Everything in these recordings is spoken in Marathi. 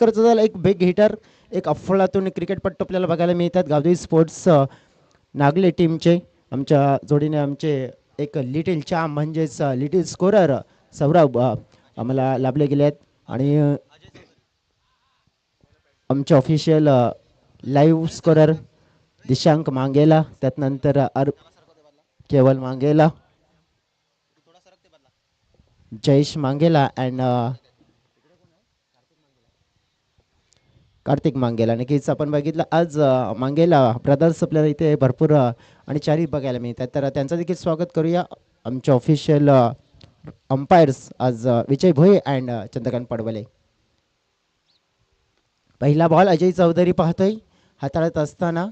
टक्करचं झालं एक बिग हिटर, एक अफलातून क्रिकेटपट्टू आपल्याला बघायला मिळतात गावदेवी स्पोर्ट्स नागले टीमचे. आमच्या जोडीने आमचे एक लिटिल चाम म्हणजेच लिटिल स्कोरर सौरभ आम्हाला लाभले गेले आहेत. आणि आमचे ऑफिशियल लाईव्ह स्कोरर दिशांक मांगेला, त्यानंतर केवल मांगेला, जयेश मांगेला अँड कार्तिक मांगेला. नक्कीच आपण बघितलं आज मांगेला ब्रदर्स आपल्याला इथे भरपूर आणि चारी बघायला मिळतात, तर त्यांचं देखील स्वागत करूया. आमचे ऑफिशियल अंपायर्स आज विजय भोये अँड चंद्रकांत पडवले. पहिला बॉल अजय चौधरी पाहतोय हाताळत असताना.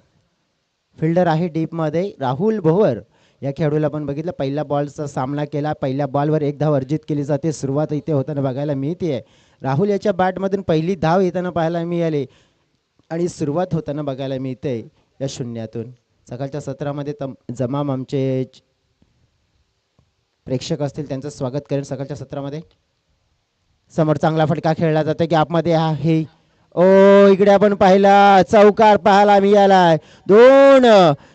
फिल्डर आहे डीपमध्ये राहुल भोवर. या खेळाडूला आपण बघितलं पहिल्या बॉलचा सामना केला, पहिल्या बॉलवर एक धाव अर्जित केली जाते. सुरुवात इथे होताना बघायला मिळते. राहुल याच्या बॅटमधून पहिली धाव येताना पाहायला मिळाली आणि सुरुवात होताना बघायला मिळते या शून्यातून. सकाळच्या सत्रामध्ये जमाम आमचे प्रेक्षक असतील त्यांचं स्वागत करेन सकाळच्या सत्रामध्ये. समोर चांगला फटका खेळला जातो की आपमध्ये आहे. ओ इकडे आपण पाहिला चौकार पाहायला मिळालाय. दोन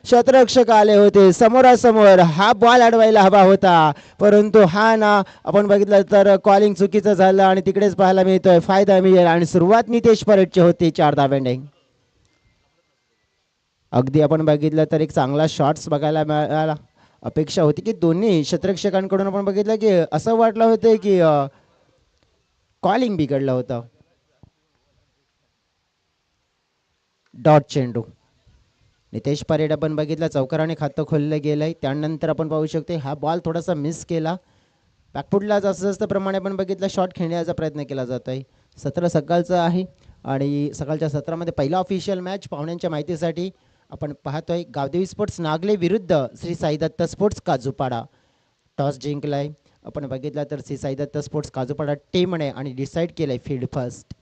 शतरक्षक आले होते समोरासमोर. हा बॉल अडवायला हवा होता, परंतु हा ना आपण बघितलं तर कॉलिंग चुकीचं झालं आणि तिकडेच पाहायला मिळतोय फायदा मिळेल. आणि सुरुवात नितेश परेटची होती 4 धाब्यांनी. अगदी आपण बघितलं तर एक चांगला शॉट्स बघायला मिळाला. अपेक्षा होती की दोन्ही क्षेत्ररक्षकांकडून आपण बघितलं की असं वाटलं होतं की कॉलिंग बिघडलं होतं. डॉट चेंडू नितेश परेड आपण बघितलं चौकाराने खातं खोललं गेलंय. त्यानंतर आपण पाहू शकतो हा बॉल थोडासा मिस केला. बॅकफुटला जास्त जास्त प्रमाणे आपण बघितलं शॉट खेळण्याचा प्रयत्न केला जात आहे. सत्र सकाळचं आहे आणि सकाळच्या सत्रामध्ये पहिला ऑफिशियल मॅच पाहुण्यांच्या माहितीसाठी आपण पाहतोय गावदेवी स्पोर्ट्स नागले विरुद्ध श्री साईदत्त स्पोर्ट्स काजूपाडा. टॉस जिंकलाय आपण बघितलं तर श्री साईदत्त स्पोर्ट्स काजूपाडा टीमने आणि डिसाईड केलंय फील्ड फर्स्ट.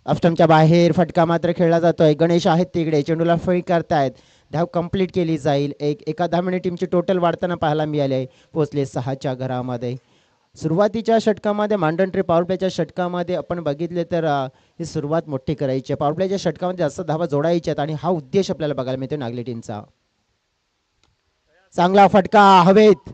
ऑफस्टंपच्या बाहेर फटका मात्र खेळला जातोय. गणेश आहेत तिकडे चेंडूला फळी करतायत. धाव कंप्लीट केली जाईल. एका 10 मिनिट टीमची टोटल वाढताना पाहायला मिळाले. पोहोचले 6च्या घरामध्ये. सुरुवातीच्या षटकामध्ये मांडंट्री पॉवर प्लेच्या षटकामध्ये आपण बघितले तर ही सुरुवात मोठी करायची आहे. पॉवर प्लेच्या षटकामध्ये जास्त धावा जोडायच्यात आणि हा उद्देश आपल्याला बघायला मिळतो नागली टीमचा. चांगला फटका हवेत,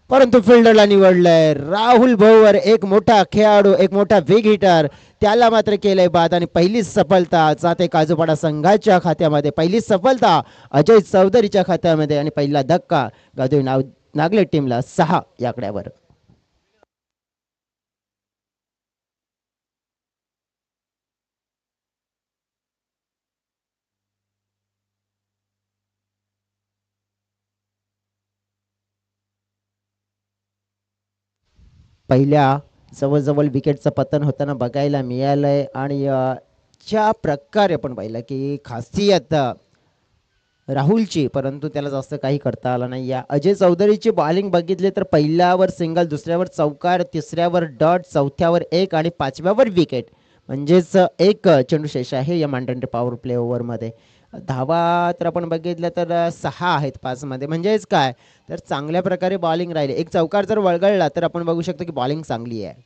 परंतु फिल्डरला निवडलंय राहुल भोवर. एक मोठा खेळाडू, एक मोठा वेग हिटर, त्याला मात्र केलंय बाद आणि पहिली सफलता जाते काजूपाडा संघाच्या खात्यामध्ये. पहिली सफलता अजय चौधरीच्या खात्यामध्ये आणि पहिला धक्का गावदेवी नागले टीमला 6 या आकड्यावर. पहिल्या जवळजवळ विकेटचं पतन होताना बघायला मिळालंय आणि ज्या प्रकारे आपण पाहिलं की खासियत राहुलची, परंतु त्याला जास्त काही करता आलं नाही. या अजय चौधरीची बॉलिंग बघितली तर पहिल्यावर सिंगल, दुसऱ्यावर चौकार, तिसऱ्यावर डॉट, चौथ्यावर 1 आणि 5व्यावर विकेट. म्हणजेच एक चेंडू शेष आहे या मांडंटे पॉवर प्ले ओव्हरमध्ये. धावा तर आपण बघितलं तर 6 आहेत 5 मध्ये. म्हणजेच काय तर चांगल्या प्रकारे बॉलिंग राहिली. एक चौकार जर वळगळला तर आपण बघू शकतो की बॉलिंग चांगली आहे.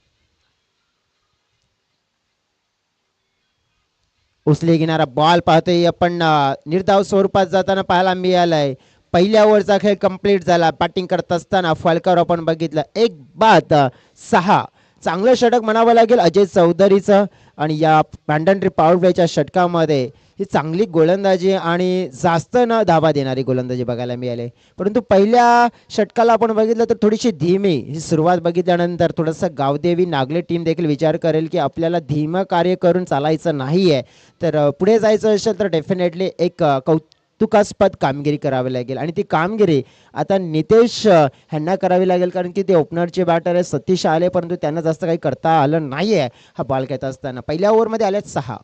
उचली घेणारा बॉल पाहतोय आपण निर्धाव स्वरूपात जाताना पाहायला मिळालाय. पहिल्या ओव्हरचा खेळ कंप्लीट झाला. बॅटिंग करत असताना फलकावर आपण बघितलं एक बाद 6. चांगलं षटक म्हणावं लागेल अजय चौधरीचं. आणि या मॅन्डंट्री पॉवर प्लेच्या षटकामध्ये ही चांगली गोलंदाजी आणि जास्त न धावा देणारी गोलंदाजी बघायला मिळाली. परंतु पहिल्या षटकाला आपण बघितलं तर थोडीशी धीमी ही सुरुवात बघितल्यानंतर थोडंसं गावदेवी नागले टीम देखील विचार करेल की आपल्याला धीमं कार्य करून चालायचं नाही आहे. तर पुढे जायचं असेल तर डेफिनेटली एक कौतुकास्पद कामगिरी करावी लागेल. आणि ती कामगिरी आता नितेश ह्यांना करावी लागेल, कारण की ते ओपनरचे बॅटर आहे. सतीश आले परंतु त्यांना जास्त काही करता आलं नाही आहे हा बॉल खेळत असताना. पहिल्या ओव्हरमध्ये आल्यात 6.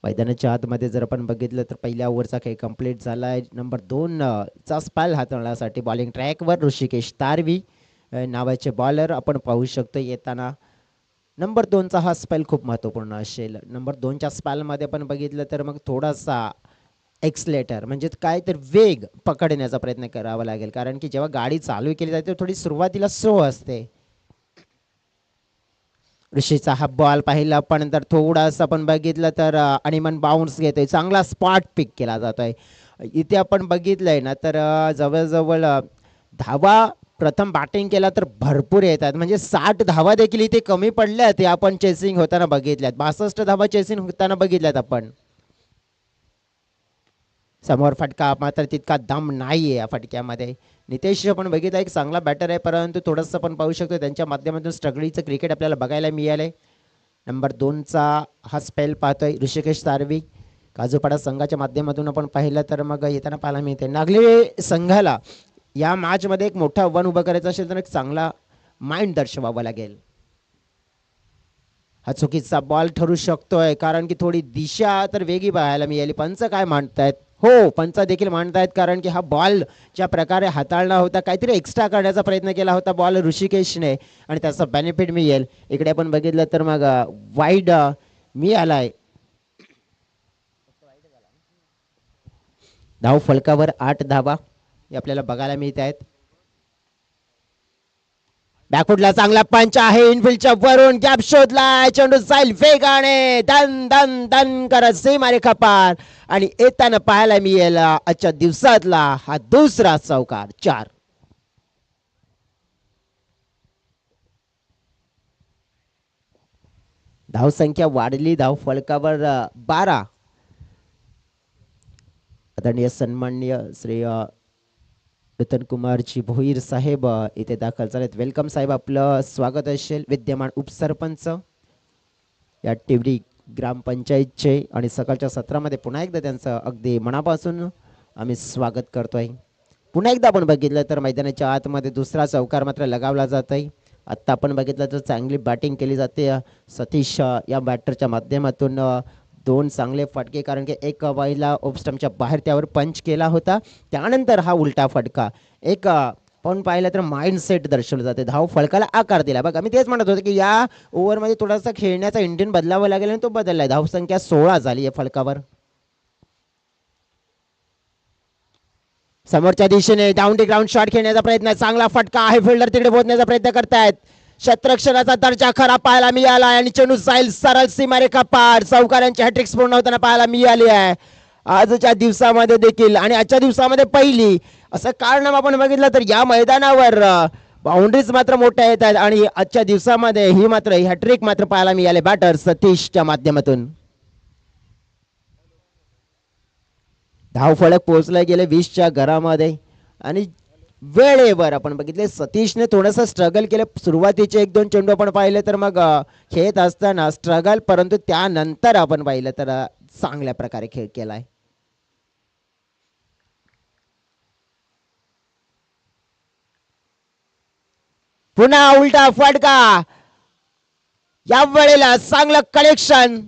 मैदानाच्या आतमध्ये जर आपण बघितलं तर पहिल्या ओव्हरचा खेळ कंप्लीट झाला आहे. नंबर 2 चा स्पॅल हाताळण्यासाठी बॉलिंग ट्रॅकवर ऋषिकेश तारवी नावाचे बॉलर आपण पाहू शकतो येताना. नंबर 2चा हा स्पेल खूप महत्त्वपूर्ण असेल. नंबर 2च्या स्पॅलमध्ये आपण बघितलं तर मग थोडासा एक्सलेटर म्हणजे काय तर वेग पकडण्याचा प्रयत्न करावा लागेल, कारण की जेव्हा गाडी चालू केली जाते थोडी सुरुवातीला स्लो असते. ऋषीचा हा बॉल पाहिला पण तर थोडासा आपण बघितलं तर अनिमन बाउन्स घेतोय, चांगला स्पॉट पिक केला जातोय. इथे आपण बघितलंय ना तर जवळजवळ धावा प्रथम बॅटिंग केला तर भरपूर येतात, म्हणजे 60 धावा देखील इथे कमी पडल्यात. ते आपण चेसिंग होताना बघितल्यात, 62 धावा चेसिंग होताना बघितल्यात आपण. समोर फटका मात्र तितका दम नाहीये या फटक्यामध्ये. नितेश आपण बघितलं एक चांगला बॅटर आहे, परंतु थोडंसं आपण पाहू शकतो त्यांच्या माध्यमातून स्ट्रगलिंगचं क्रिकेट आपल्याला बघायला मिळालंय. नंबर 2चा हा स्पेल पाहतोय ऋषिकेश सारवी. काजूपाडा संघाच्या माध्यमातून आपण पाहिलं तर मग येताना पाहायला मिळते नागले संघाला या मॅचमध्ये एक मोठं आव्हान उभं करायचं असेल तर एक चांगला माइंड दर्शवावा लागेल. हा चुकीचा बॉल ठरू शकतोय, कारण की थोडी दिशा तर वेगळी पाहायला मिळाली. पंच काय मांडतायत? हो, पंच देखील मांडतायत, कारण की हा बॉल ज्या प्रकारे हाताळला होता काहीतरी एक्स्ट्रा करण्याचा प्रयत्न केला होता बॉल ऋषिकेशने आणि त्याचा बेनिफिट मिळेल. इकडे आपण बघितलं तर मग वाईड मिळालाय. धाव फलकावर 8 धावा हे आपल्याला बघायला मिळत आहेत. बॅकफुटला चांगला पंच आहे, इनफिल्डच्या वरून गॅप शोधलाय, चेंडू जाईल वेगाने धन धन धन करत सीमारेखा पार आणि येताना पाहायला मिळेल आजच्या दिवसातला हा दुसरा चौकार 4. धाव संख्या वाढली, धाव फलकावर 12. आदरणीय सन्माननीय श्री रतन कुमारजी भोईर साहेब इथे दाखल झालेत. वेलकम साहेब, आपलं स्वागत असेल. विद्यमान उपसरपंच या टिवडी ग्रामपंचायतचे आणि सकाळच्या सत्रामध्ये पुन्हा एकदा त्यांचं अगदी मनापासून आम्ही स्वागत करतोय. पुन्हा एकदा आपण बघितलं तर मैदानाच्या आतमध्ये दुसरा चौकार मात्र लगावला जात आहे. आत्ता आपण बघितलं तर चांगली बॅटिंग केली जाते सतीश या बॅटरच्या माध्यमातून. 2 चांगले फटके, कारण की एक पहिला ऑफस्टम्पच्या बाहेर त्यावर पंच केला होता, त्यानंतर हा उलटा फटका. एक पण पाहिलं तर माइंडसेट दर्शवलं जाते, धाव फलकाला आकार दिला. बघा मी तेच म्हणत होतो की या ओव्हरमध्ये थोडासा खेळण्याचा इंडियन बदलावा लागेल आणि तो बदललाय. धाव संख्या 16 झाली आहे फलकावर. समोरच्या दिशेने डाऊन टी ग्राउंड शॉट खेळण्याचा प्रयत्न, चांगला फटका आहे, फिल्डर तिकडे पोहोचण्याचा प्रयत्न करतायत. क्षेत्ररक्षणाचा दर्जा खरा पाहायला मिळाला आणि चेंडू जाईल सरळ सीमारेखा पार. चौकारांची हॅट्रिक्स पूर्ण होताना पाहायला मिळाली आहे आजच्या दिवसामध्ये देखील, आणि आजच्या दिवसामध्ये पहिली. असं कारण आपण बघितलं तर या मैदानावर बाउंड्रीज मात्र मोठ्या येत आहेत आणि आजच्या दिवसामध्ये ही मात्र हॅट्रिक मात्र पाहायला मिळाले बॅटर सतीशच्या माध्यमातून. धाव फलक पोहोचले गेले 20च्या घरामध्ये आणि वेळेवर आपण बघितले सतीशने थोडंसं स्ट्रगल केलं. सुरुवातीचे 1-2 चेंडू आपण पाहिले तर मग खेळत असताना स्ट्रगल, परंतु त्यानंतर आपण पाहिलं तर चांगल्या प्रकारे खेळ केलाय. पुन्हा उलटा फटका, या वेळेला चांगलं कनेक्शन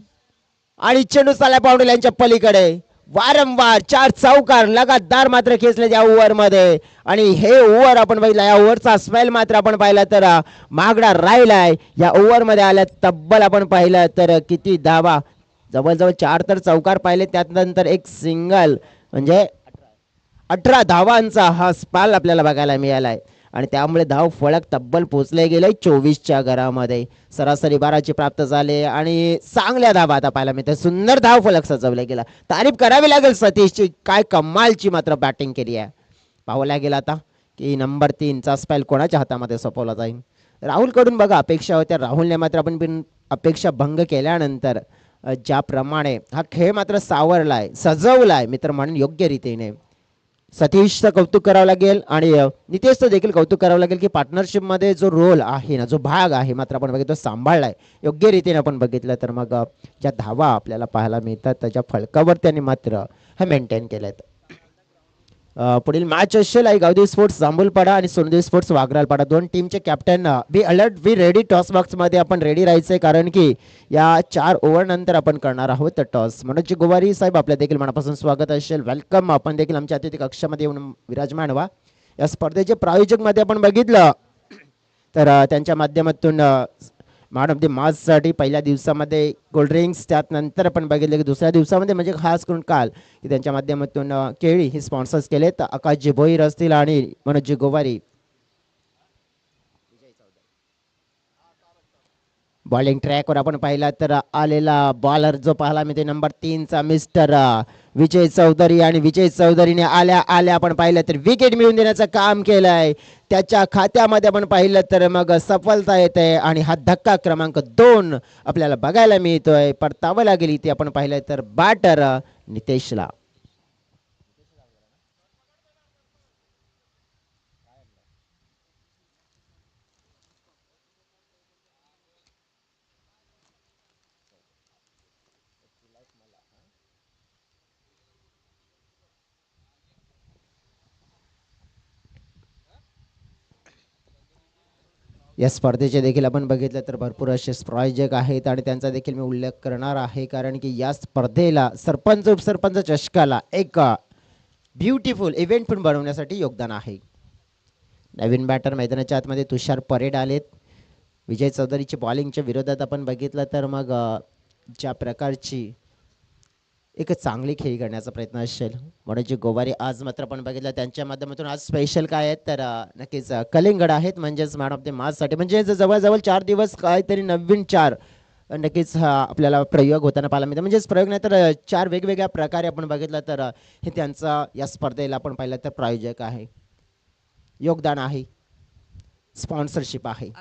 आणि चेंडू चालला बाउंड्रीच्या पलीकडे. वारंवार 4 चौकार लगातार मात्र खेचले या ओव्हर मध्ये आणि हे ओव्हर आपण बघितलं, या ओव्हरचा स्पेल मात्र आपण पाहिला तर मागडा राहिलाय. या ओव्हर मध्ये आल्या तब्बल आपण पाहिलं तर किती धावा, जवळजवळ 4 तर चौकार पाहिले, त्यानंतर एक सिंगल, म्हणजे 18 धावांचा हा स्पेल आपल्याला बघायला मिळालाय आणि त्यामुळे धाव फलक तब्बल पोहोचले गेले 24च्या घरामध्ये. सरासरी 12ची प्राप्त झाले आणि चांगल्या धावा आता पाहायला मिळते. सुंदर धाव फलक सजवला गेला, तारीफ करावी लागेल सतीशची, काय कमालची मात्र बॅटिंग केली आहे. पाहायला गेला आता की नंबर 3चा स्पेल कोणाच्या हातामध्ये सोपवला जाईल. राहुल कडून बघा अपेक्षा होत्या, राहुलने मात्र आपण बिन अपेक्षा भंग केल्यानंतर ज्याप्रमाणे हा खेळ मात्र सावरलाय, सजवलाय मित्र म्हणून योग्य रीतीने. सतीशचं कौतुक करावं लागेल आणि नितेशचं देखील कौतुक करावं लागेल की पार्टनरशिप मध्ये जो रोल आहे ना, जो भाग आहे मात्र आपण बघितलं सांभाळलाय योग्य रीतीने. आपण बघितलं तर मग ज्या धावा आपल्याला पाहायला मिळतात त्याच्या फलकावर त्यांनी मात्र हे मेंटेन केलेत. पुढील मॅच असेल आई गावदेवी स्पोर्ट्स जांभूलपाडा आणि सोनदेवी स्पोर्ट्स वाघरालपाडा. 2 टीमचे captain be alert, be ready. Toss box मध्ये आपण रेडी राहायचंय, कारण की या 4 ओव्हर नंतर आपण करणार आहोत टॉस. मनोज गोवारी साहेब आपल्या देखील मनापासून स्वागत असेल, वेलकम. आपण देखील आमच्या अतिथी कक्षामध्ये येऊन विराजमान व्हा. या स्पर्धेचे प्रायोजक मध्ये आपण बघितलं तर त्यांच्या माध्यमातून मॅन ऑफ द मॅचसाठी पहिल्या दिवसामध्ये कोल्ड्रिंक्स, त्यानंतर आपण बघितलं की दुसऱ्या दिवसामध्ये म्हणजे खास करून काल की त्यांच्या माध्यमातून केळी हे स्पॉन्सर्स केलेत. आकाशजी भोईर असतील आणि मनोजजी गोवारी. बॉलिंग ट्रॅकवर आपण पाहिला तर आलेला बॉलर जो पाहिला मी ते नंबर 3चा मिस्टर विजय चौधरी, आणि विजय चौधरीने आल्या आल्या आपण पाहिलं तर विकेट मिळवून देण्याचं काम केलंय. त्याच्या खात्यामध्ये आपण पाहिलं तर मग सफलता येते आणि हा धक्का क्रमांक 2 आपल्याला बघायला मिळतोय. परतावं लागेल इथे आपण पाहिलं तर बॅटर नितेशला. या स्पर्धेचे देखील आपण बघितलं तर भरपूर असे प्रायोजक आहेत आणि त्यांचा देखील मी उल्लेख करणार आहे, कारण की या स्पर्धेला सरपंच उपसरपंच चषकाला एक ब्युटिफुल इव्हेंट पण बनवण्यासाठी योगदान आहे. नवीन बॅटर मैदानाच्या आतमध्ये तुषार परेड आलेत. विजय चौधरीची बॉलिंगच्या विरोधात आपण बघितलं तर मग ज्या प्रकारची एक चांगली खेळी करण्याचा प्रयत्न असेल म्हणून गोवारी आज मात्र आपण बघितलं त्यांच्या माध्यमातून आज स्पेशल काय आहेत तर नक्कीच कलिंगड आहेत म्हणजेच मॅन ऑफ द मॅचसाठी, म्हणजे जवळजवळ 4 दिवस काहीतरी नवीन 4 नक्कीच हा आपल्याला प्रयोग होताना पाहायला मिळतो. म्हणजेच प्रयोग नाही तर 4 वेगवेगळ्या प्रकारे आपण बघितलं तर हे त्यांचा या स्पर्धेला आपण पाहिलं तर प्रायोजक आहे, योगदान आहे, स्पॉन्सरशिप आहे.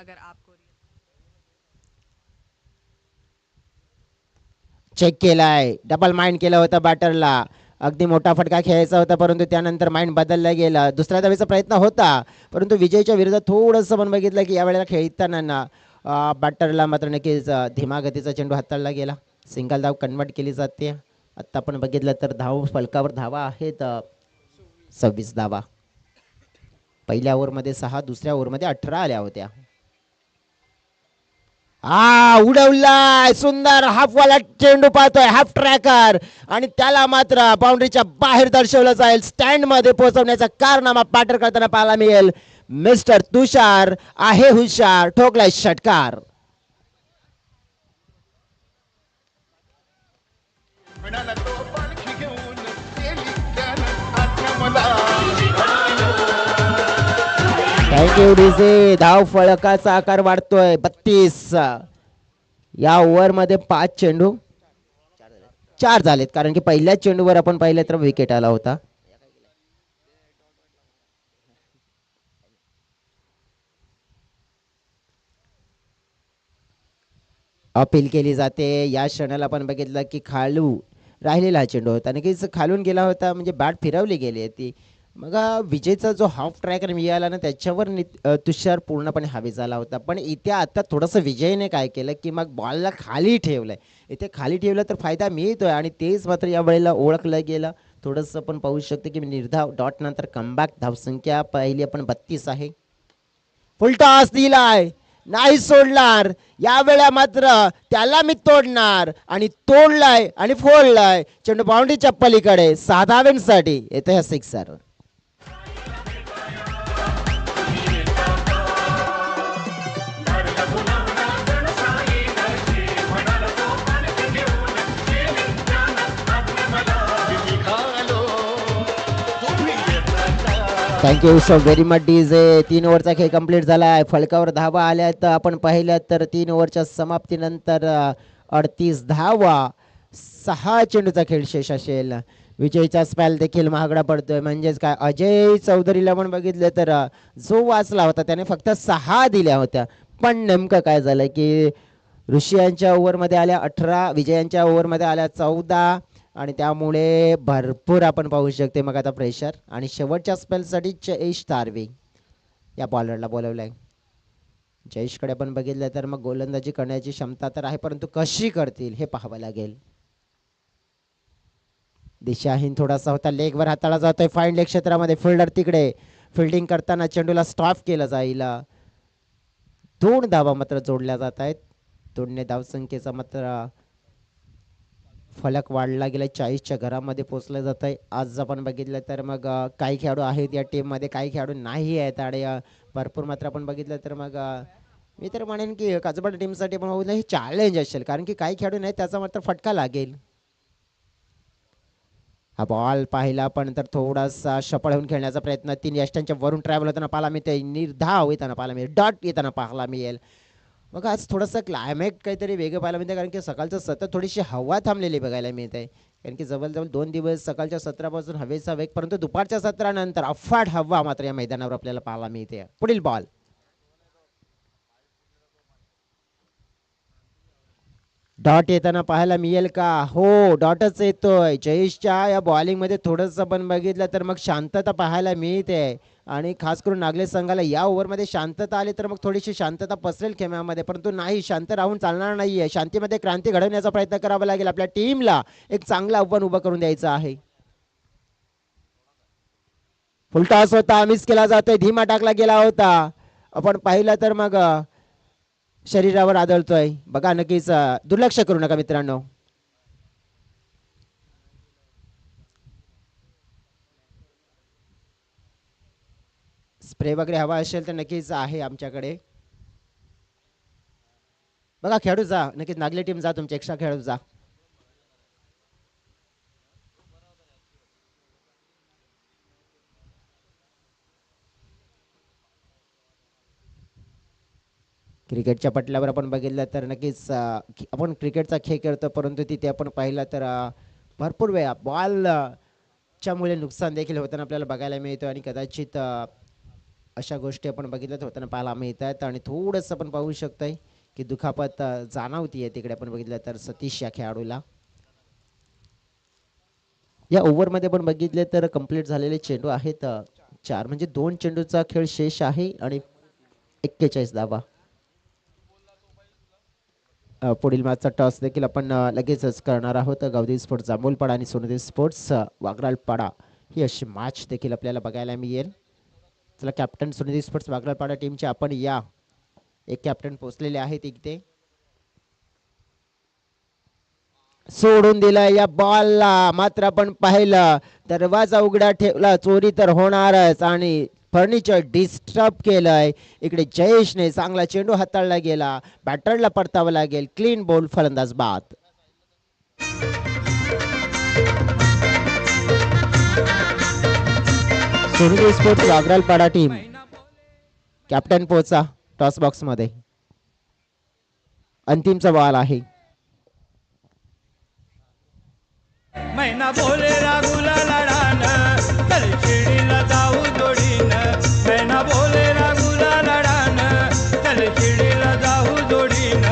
चेक केलाय, डबल माइंड केलं होतं बॅटरला, अगदी मोठा फटका खेळायचा होता परंतु त्यानंतर माइंड बदलला गेला. दुसऱ्या धावेचा प्रयत्न होता परंतु विजयच्या विरोधात थोडंसं पण बघितलं की यावेळेला खेळताना ना बॅटरला मात्र नक्कीच धीमा गतीचा चेंडू हाताळला गेला. सिंगल धाव कन्वर्ट केली जाते. आत्ता आपण बघितलं तर धाव फलकावर धावा आहेत 26 धावा. पहिल्या ओव्हरमध्ये 6, दुसऱ्या ओव्हरमध्ये 18 आल्या होत्या. उडवलाय, सुंदर हाफवाला चेंडू पाहतोय, हाफ ट्रॅकर, आणि त्याला मात्र बाउंड्रीच्या बाहेर दर्शवलं जाईल. स्टँड मध्ये पोहोचवण्याचा कारनामा पाटर करताना पाहायला मिळेल. मिस्टर तुषार आहे हुशार, ठोकलाय षटकार. Thank you DJ. धाव फळकाचा आकार वाढतोय 32. या ओव्हर मध्ये 5 चेंडू 4 झालेत, कारण की पहिल्याच चेंडूवर आपण पाहिलं तर विकेट आला होता. अपील केली जाते. या क्षणाला आपण बघितलं की खालू राहिलेला हा चेंडू होता, नक्कीच खालून गेला होता, म्हणजे बॅट फिरवली गेली होती. मग विजेचा जो हाफ ट्रॅकर मिळाला ना त्याच्यावर तुषार पूर्णपणे हवे झाला होता. पण इथे आता थोडंसं विजयने काय केलं की मग बॉलला खाली ठेवलंय. इथे खाली ठेवलं तर फायदा मिळतोय आणि तेच मात्र या वेळेला ओळखलं गेलं. थोडंसं आपण पाहू शकतो की निर्धाव डॉट नंतर कमबॅक धावसंख्या पहिली आपण 32 आहे. फुलटॉस दिलाय, नाही सोडणार, या वेळा मात्र त्याला मी तोडणार, आणि तोडलाय आणि फोडलाय. चेंडू बाउंड्रीच्या पलीकडे 6 धावांसाठी येतो हा sixer. Thank you so very much DJ. 3 ओव्हरचा खेळ कंप्लीट झाला आहे. फलकावर धावा आल्या तर आपण पाहिल्या तर 3 ओव्हरच्या समाप्तीनंतर 38 धावा, 6 चेंडूचा खेळ शेष असेल. विजयचा स्पॅल देखील महागडा पडतोय, म्हणजेच काय अजय चौधरीला पण बघितलं तर जो वाचला होता त्याने फक्त 6 दिल्या होत्या. पण नेमकं काय झालं की ऋषियांच्या ओव्हरमध्ये आल्या 18, विजयांच्या ओव्हरमध्ये आल्या 14, आणि त्यामुळे भरपूर आपण पाहू शकते मग आता प्रेशर. आणि शेवटच्या स्पेलसाठी जयेश तारवे या बॉलरला बोलवलंय. जयेशकडे आपण बघितलं तर मग गोलंदाजी करण्याची क्षमता तर आहे, परंतु कशी करतील हे पाहावं लागेल. दिशाहीन थोडासा होता, लेगवर हाताळा जातोय फाईन लेग क्षेत्रामध्ये. फिल्डर तिकडे फिल्डिंग करताना चेंडूला स्टॉप केलं जाईल. 2 धावा मात्र जोडल्या जात आहेत. 2 धावसंख्येचा मात्र फलक वाढला गेला, 40च्या घरामध्ये पोहोचलं जात आहे. आज आपण बघितलं तर मग काही खेळाडू आहेत या टीममध्ये, काही खेळाडू नाही आहेत, आणि भरपूर मात्र आपण बघितलं तर मग मी तर म्हणेन की काजबाड टीमसाठी पण होऊ हे चॅलेंज असेल, कारण की काही खेळाडू नाही त्याचा मात्र फटका लागेल. हा बॉल पाहिला पण तर थोडासा सफळ होऊन खेळण्याचा प्रयत्न, 3 यष्टांच्या वरून ट्रॅव्हल होताना पाहायला मिळते, निर्धाव येताना पाहायला मिळेल, डॉट येताना पाहायला मिळेल. मग आज थोडंसं क्लायमेट काहीतरी वेगळं पाहायला मिळते, कारण की सकाळचं सतत थोडीशी हवा थांबलेली बघायला मिळते. कारण की जवळजवळ 2 दिवस सकाळच्या सत्रापासून हवेचा वेग, परंतु दुपारच्या सत्रानंतर अफाट हवा मात्र या मैदानावर आपल्याला पाहायला मिळते. पुढील बॉल डॉट येताना पाहायला मिळेल का? हो, डॉटच येतोय. जयेशच्या या बॉलिंगमध्ये थोडंसं पण बघितलं तर मग शांतता पाहायला मिळते. आणि खास करून नागले संघाला या ओव्हरमध्ये शांतता आली तर मग थोडीशी शांतता पसरेल खेळामध्ये, परंतु नाही, शांत राहून चालणार नाहीये. शांतीमध्ये क्रांती घडवण्याचा प्रयत्न करावा लागेल. आपल्या टीमला एक चांगलं आव्हान उभं करून द्यायचं आहे. फुलटॉस होता, मिस केला जातोय, धीमा टाकला गेला होता. आपण पाहिलं तर मग शरीरावर आदळतोय बघा. नक्कीच दुर्लक्ष करू नका मित्रांनो. स्प्रे वगैरे हवा असेल तर नक्कीच आहे आमच्याकडे. बघा खेळू जा, नक्कीच नागली टीम जा, तुमचे एक्स्ट्रा खेळू जा. क्रिकेटच्या पटल्यावर आपण बघितलं तर नक्कीच आपण क्रिकेटचा खेळ खेळतो, परंतु तिथे आपण पाहिलं तर भरपूर वेळा बॉल च्यामुळे नुकसान देखील होताना आपल्याला बघायला मिळतं. आणि कदाचित अशा गोष्टी आपण बघितल्या तर होताना पाहायला मिळतात. आणि थोडंसं आपण पाहू शकतोय की दुखापत जाणवतीये तिकडे आपण बघितलं तर सतीश या खेळाडूला. या ओव्हरमध्ये पण बघितले तर कंप्लीट झालेले चेंडू आहेत 4, म्हणजे 2 चेंडूचा खेळ शेष आहे आणि 41 धावा. पुढील मॅचचा टॉस देखील आपण लगेचच करणार आहोत. गावदेवी स्पोर्ट्स जांभूलपाडा आणि सोनदेव स्पोर्ट्स वागराळपाडा ही अशी मॅच देखील आपल्याला बघायला मिळेल. चला, कॅप्टन सोनदेव स्पोर्ट्स वागराळपाडा टीमचे आपण या एक कॅप्टन पोहोचलेले आहेत इथे. सोडून दिला या बॉलला, मात्र आपण पाहिलं दरवाजा उघडा ठेवला, चोरी तर होणारच. आणि फर्निचर डिस्टर्ब केलंय इकडे. जयेशने चांगला चेंडू हाताळला गेला, बॅटरला परतावं लागेल. क्लीन बॉल, फलंदाज बाद. सोनी स्पोर्ट्स वागरालपाडा टीम कॅप्टन पोचा टॉस बॉक्स मध्ये. अंतिमचा बॉल आहे. मैना बोले रागुला लढान तलशिडीला जाऊ जोडीन. मैना बोले रागुला लढान तलशिडीला जाऊ जोडीन.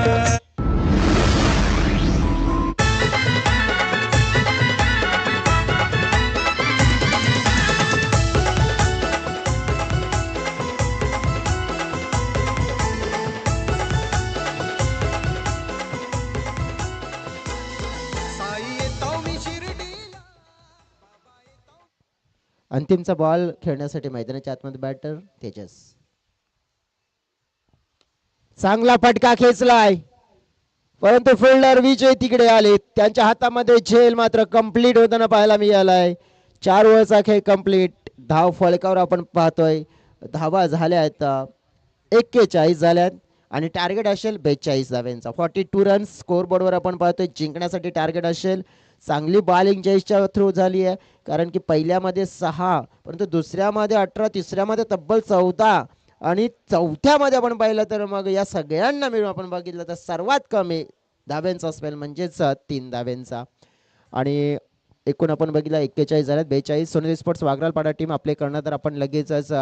अंतिमचा बॉल खेळण्यासाठी मैदानाच्या आतमध्ये बॅटर तेजस. चांगला फटका खेचलाय, परंतु फिल्डर विजय तिकडे आले. त्यांच्या हातामध्ये झेल मात्र कंप्लीट होताना पाहायला मिळालाय. 4 ओव्हरचा खेळ कंप्लीट. धाव फलकावर आपण पाहतोय, धावा झाल्या आहेत 41 झाल्यात. आणि टार्गेट असेल 42 धाव्यांचा. 42 रन्स स्कोर बोर्डवर आपण पाहतोय. जिंकण्यासाठी टार्गेट असेल. चांगली बॉलिंग जयेशच्या थ्रू झाली आहे, कारण की पहिल्यामध्ये 6, परंतु दुसऱ्यामध्ये 18, तिसऱ्यामध्ये तब्बल 14 आणि चौथ्यामध्ये आपण पाहिलं तर मग या सगळ्यांना मिळून आपण बघितलं तर सर्वात कमी धाब्यांचा स्पेल म्हणजेच 3 धाब्यांचा. आणि एकूण आपण बघितलं 41 झाल्यात. 42 सोनेरी स्पोर्ट्स वागरालपाडा टीम आपले करणार तर आपण लगेचच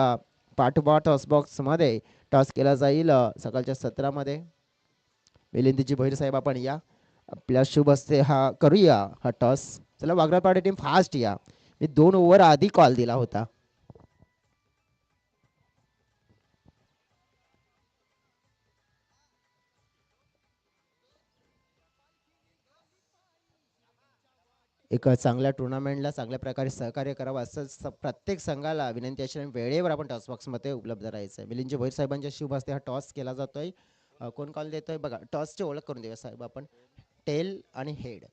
पाठोपाठ टॉस बॉक्समध्ये टॉस केला जाईल सकाळच्या सत्रामध्ये. मिलिंदजी भैर साहेब आपण या, आपल्या शुभ हस्ते हा करूया हा टॉस. चला, वागरालपाडा टीम फास्ट या. मी 2 ओव्हर आधी कॉल दिला होता. एक चांगल्या टुर्नामेंटला चांगल्या प्रकारे सहकार्य करावं असं प्रत्येक संघाला विनंती असेल. वेळेवर आपण टॉस बॉक्समध्ये उपलब्ध राहायचं आहे. मिलिंद भोईर साहेबांच्या शुभ हस्ते हा टॉस केला जातोय. कोण कॉल देतोय बघा, टॉसची ओळख करून देऊया साहेब आपण. टेल आणि हेड.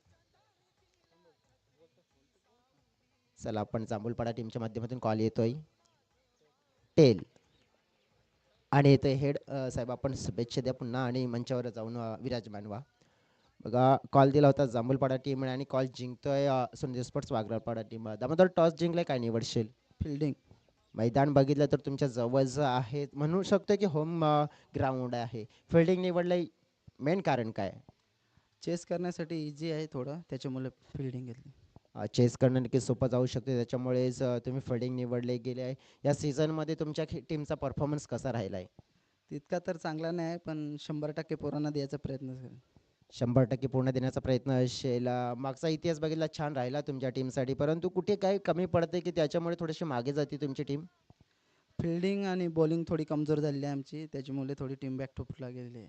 चला, आपण जांभूलपाडा टीमच्या माध्यमातून कॉल येतोय. टेल आणि ते हेड साहेब आपण शुभेच्छा द्या पुन्हा आणि मंचावर जाऊन विराजमान व्हा. बघा कॉल दिला होता जांभूलपाडा टीमने आणि कॉल जिंकतोय सुंदर स्पोर्ट्स वाघरापाडा टीम. दामोदर टॉस जिंकलाय, काय निवडशील? फिल्डिंग. मैदान बघितलं तर तुमच्या जवळचं आहे, म्हणू शकतो की होम ग्राउंड आहे. फिल्डिंग निवडलंय, मेन कारण काय? चेस करण्यासाठी इझी आहे थोडं, त्याच्यामुळे फिल्डिंग घेतली. चेस करणं नक्की सोपं जाऊ शकते, त्याच्यामुळेच तुम्ही फिल्डिंग निवडले गेले आहे. या सीझनमध्ये तुमच्या टीमचा परफॉर्मन्स कसा राहिला आहे? तितका तर चांगला नाही, पण 100% पोरांना द्यायचा प्रयत्न करेन. 100% पूर्ण देण्याचा प्रयत्न असेल. मागचा इतिहास बघितला छान राहिला तुमच्या टीमसाठी, परंतु कुठे काही कमी पडते की त्याच्यामुळे थोडीशी मागे जाते तुमची टीम? फिल्डिंग आणि बॉलिंग थोडी कमजोर झालेली आहे आमची, त्याच्यामुळे थोडी टीम बॅक टोपला गेलेली आहे.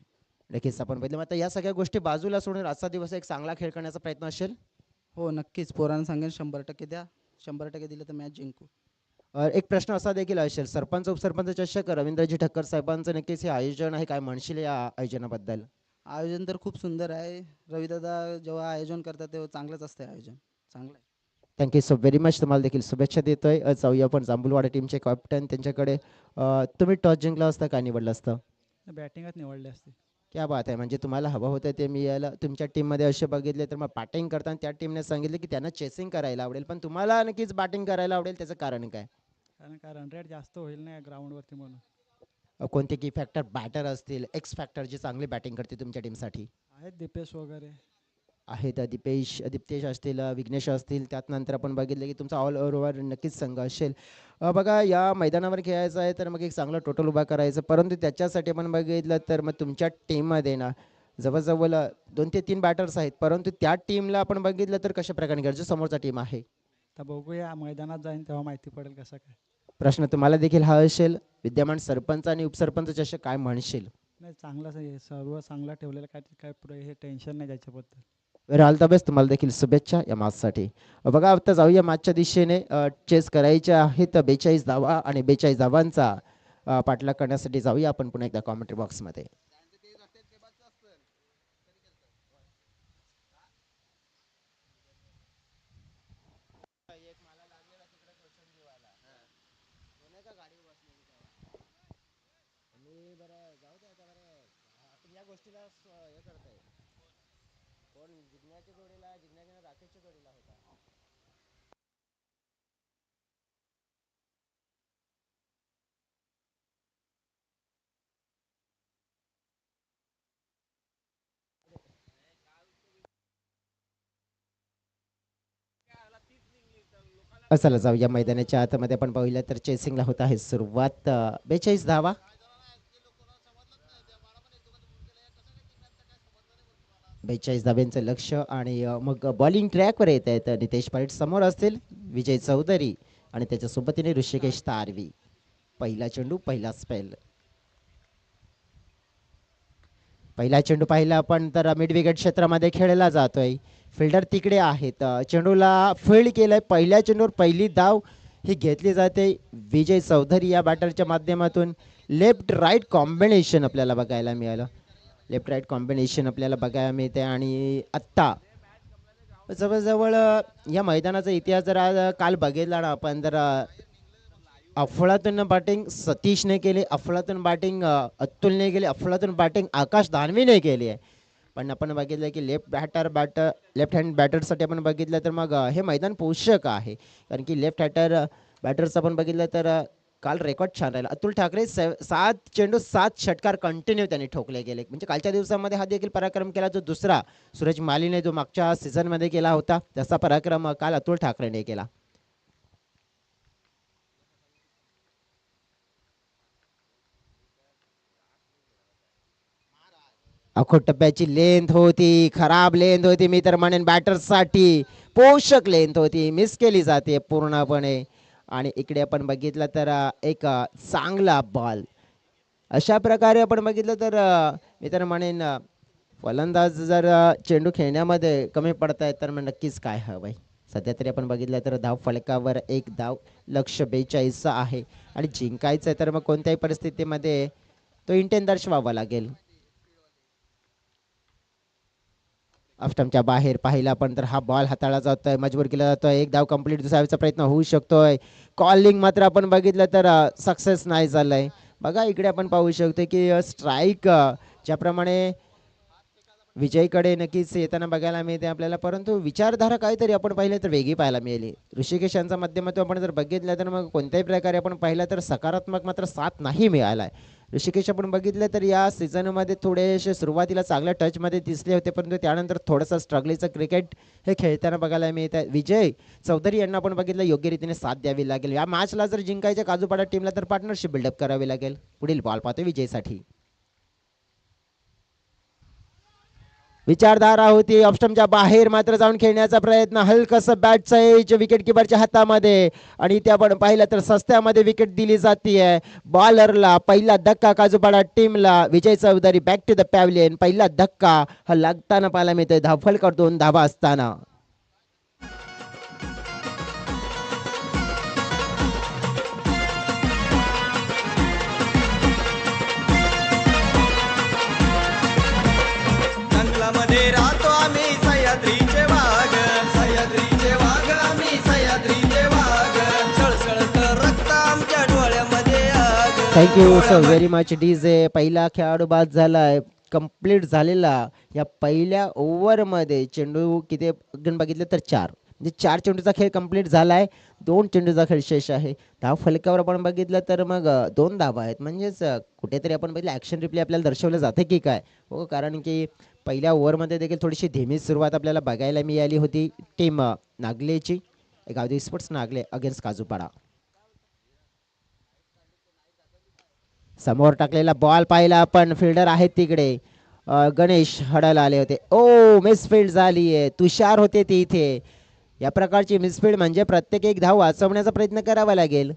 नक्कीच आपण बघितलं. मग आता या सगळ्या गोष्टी बाजूला सोडून आजचा दिवस एक चांगला खेळ करण्याचा प्रयत्न असेल. हो नक्कीच, पोरांना सांगेन 100% द्या. 100% दिलं तर मॅच जिंकू. एक प्रश्न असा देखील असेल, सरपंच उपसरपंच चषक रवींद्रजी ठक्कर साहेबांचं नक्कीच हे आयोजन आहे, काय म्हणशील या आयोजनाबद्दल? आयोजन तर खूप सुंदर आहे. रविदादा जेव्हा आयोजन करतात तेव्हा चांगलंच असतं आयोजन, चांगलं आहे. Thank you so very much. तुम्हाला देखील शुभेच्छा देतोय. जाऊया आपण जांभूलवाडा टीमचे कॅप्टन त्यांच्याकडे. तुम्ही टॉस जिंकला असता, काय निवडलं असतं? बॅटिंगच निवडले असते. क्या बात आहे, म्हणजे तुम्हाला हवं होतं ते मिळालं. तुमच्या टीममध्ये असे बघितले तर मग बॅटिंग करताना त्या टीमने सांगितले की त्यांना चेसिंग करायला आवडेल, पण तुम्हाला नक्कीच बॅटिंग करायला आवडेल, त्याचं कारण काय? कारण का रन रेट जास्त होईल ना ग्राउंडवरती म्हणून. कोणते की फॅक्टर बॅटर असतील, एक्स फॅक्टर जे चांगली बॅटिंग करते तुमच्या टीमसाठी? आहेत दीपेश वगैरे. आहेत दीप्तेश असतील, विघ्नेश असतील. त्यात नंतर आपण बघितलं की तुमचा ऑल ओव्हर नक्कीच संघ असेल. बघा या मैदानावर खेळायचं आहे तर मग एक चांगलं टोटल उभा करायचं, परंतु त्याच्यासाठी आपण बघितलं तर मग तुमच्या टीममध्ये ना जवळजवळ 2 ते 3 बॅटर्स आहेत, परंतु त्या टीमला आपण बघितलं तर कशा प्रकारे घ्यायचं समोरचा टीम आहे? तर बघूया मैदानात जाईन तेव्हा माहिती पडेल कसं काय. प्रश्न तुम्हाला देखील हा असेल, विद्यमान सरपंच आणि उपसरपंच चषक काय म्हणशील? नाही चांगलाच आहे, सर्व चांगला ठेवलेलं, काय काय पुढे हे टेन्शन नाही त्याच्याबद्दल. All the best. तुम्हाला देखील शुभेच्छा या मॅचसाठी. बघा आता जाऊया मॅचच्या दिशेने. चेस करायचे आहेत 42 धावा आणि 42 धावांचा पाठलाग करण्यासाठी जाऊया आपण पुन्हा एकदा कॉमेंट्री बॉक्समध्ये. चला जाऊया मैदानाच्या आतमध्ये. आपण पाहिलं तर चेसिंगला होत आहे सुरुवात. 42 धावा. बेचाळीस धाब्यांचं लक्ष आणि मग बॉलिंग ट्रॅकवर येत आहेत. नितेश पाटील समोर असतील, विजय चौधरी आणि त्याच्या सोबतीने ऋषिकेश तारवी. पहिला चेंडू, पहिला स्पेल. पहिला चेंडू पाहिला आपण तर मिड विकेट क्षेत्रामध्ये खेळला जातोय. फिल्डर तिकडे आहेत. चेंडूला फील्ड केलंय. पहिल्या चेंडूवर पहिली धाव ही घेतली जाते विजय चौधरी या बॅटरच्या माध्यमातून. लेफ्ट राईट कॉम्बिनेशन आपल्याला बघायला मिळालं. लेफ्ट राईट कॉम्बिनेशन आपल्याला बघायला मिळते आणि आत्ता जवळजवळ या मैदानाचा इतिहास जर काल बघितला ना आपण तर अफलातून बॅटिंग सतीशने केली, अफलातून बॅटिंग अतुलने केली, अफलातून बॅटिंग आकाश दानवीने केली आहे. पण आपण बघितलं की लेफ्ट हँड बॅटरसाठी आपण बघितलं तर मग हे मैदान पोषक आहे, कारण की लेफ्ट हँडर बॅटर्स आपण बघितलं तर काल रेकॉर्ड छान राहिला. अतुल ठाकरे 7 चेंडू 7 षटकार कंटिन्यू त्यांनी ठोकले गेले, म्हणजे कालच्या दिवसामध्ये हा देखील पराक्रम केला जो दुसरा सूरज मालीने जो मागच्या सीझनमध्ये केला होता तसा पराक्रम काल अतुल ठाकरेने केला. अखोट टप्प्याची लेंथ होती, खराब लेंथ होती, मी तर म्हणेन बॅटर्ससाठी पोषक लेंथ होती, मिस केली जाते पूर्णपणे. आणि इकडे आपण बघितलं तर एक चांगला बॉल. अशा प्रकारे आपण बघितलं तर मी तर म्हणेन फलंदाज जर चेंडू खेळण्यामध्ये कमी पडतायत तर मग नक्कीच काय हवंय. सध्या तरी आपण बघितलं तर धाव फलकावर 1 धाव, लक्ष 42 आहे आणि जिंकायचं तर मग कोणत्याही परिस्थितीमध्ये तो इंटेन दर्शवावा लागेल. ऑफस्टंपच्या बाहेर पाहिला पण तर हा बॉल हाताळला जातोय, मजबूर केला जातोय. 1 धाव कंप्लीट दुसऱ्याचा प्रयत्न होऊ शकतोय. कॉलिंग मात्र आपण बघितलं तर सक्सेस नाही झालंय. बघा इकडे आपण पाहू शकतो की स्ट्राईक ज्याप्रमाणे विजयकडे नक्कीच येताना बघायला मिळते आपल्याला, परंतु विचारधारा काहीतरी आपण पाहिलं तर वेगळी पाहायला मिळाली. ऋषिकेश यांच्या माध्यमातून आपण जर बघितलं तर मग कोणत्याही प्रकारे आपण पाहिलं तर सकारात्मक मात्र साथ नाही मिळाला आहे. ऋषिकेश आपण बघितलं तर या सीझनमध्ये थोडेसे सुरुवातीला चांगल्या टचमध्ये दिसले होते, परंतु त्यानंतर थोडंसं स्ट्रगलीचं क्रिकेट हे खेळताना बघायला मिळत आहे. विजय चौधरी यांना आपण बघितलं योग्य रीतीने साथ द्यावी लागेल. या मॅचला जर जिंकायच्या काजूपाडा टीमला तर पार्टनरशिप बिल्डअप करावी लागेल. पुढील बॉल पाहतो विजयसाठी. विचारधारा होती ऑप्शनच्या बाहेर मात्र जाऊन खेळण्याचा प्रयत्न, हलकसं बॅटचा एज विकेट किपरच्या हातामध्ये आणि इथे आपण पाहिलं तर सस्त्यामध्ये विकेट दिली जाते. बॉलरला पहिला धक्का काजूपाडा टीमला. Vijay Chaudhari back to the pavilion. पहिला धक्का हा लागताना पाहायला मिळतोय. धावफलक 2 धावा असताना. जंगलामध्ये राहतो आम्ही सह्याद्रीचे वाघ, सह्याद्रीचे वाघ आम्ही सह्याद्रीचे वाघ, सळसळत रक्त आमच्या डोळ्यामध्ये आग. Thank you so very much DJ. पहिला खेळाडू बाद झालाय, कंप्लीट झालेला. या पहिल्या ओव्हरमध्ये चेंडू किती आपण बघितलं तर 4, म्हणजे 4 चेंडूचा खेळ कंप्लीट झालाय. 2 चेंडूचा खेळ शेष आहे. धाव फलकावर आपण बघितलं तर मग 2 धावा आहेत. म्हणजेच कुठेतरी आपण बघितलं ॲक्शन रिप्ले आपल्याला दर्शवलं जातं की काय हो, कारण की पहिल्या ओव्हरमध्ये देखील थोडीशी धीमी सुरुवात आपल्याला बघायला मिळाली होती team नागलेची, Gavdevi sports Nagle against Kajupada. समोर टाकलेला बॉल पाहिला आपण, फिल्डर आहेत तिकडे. गणेश हडायला आले होते. ओ मिसफील्ड झाली आहे. तुषार होते ती इथे. या प्रकारची मिसफील्ड म्हणजे प्रत्येक एक धाव वाचवण्याचा प्रयत्न करावा लागेल.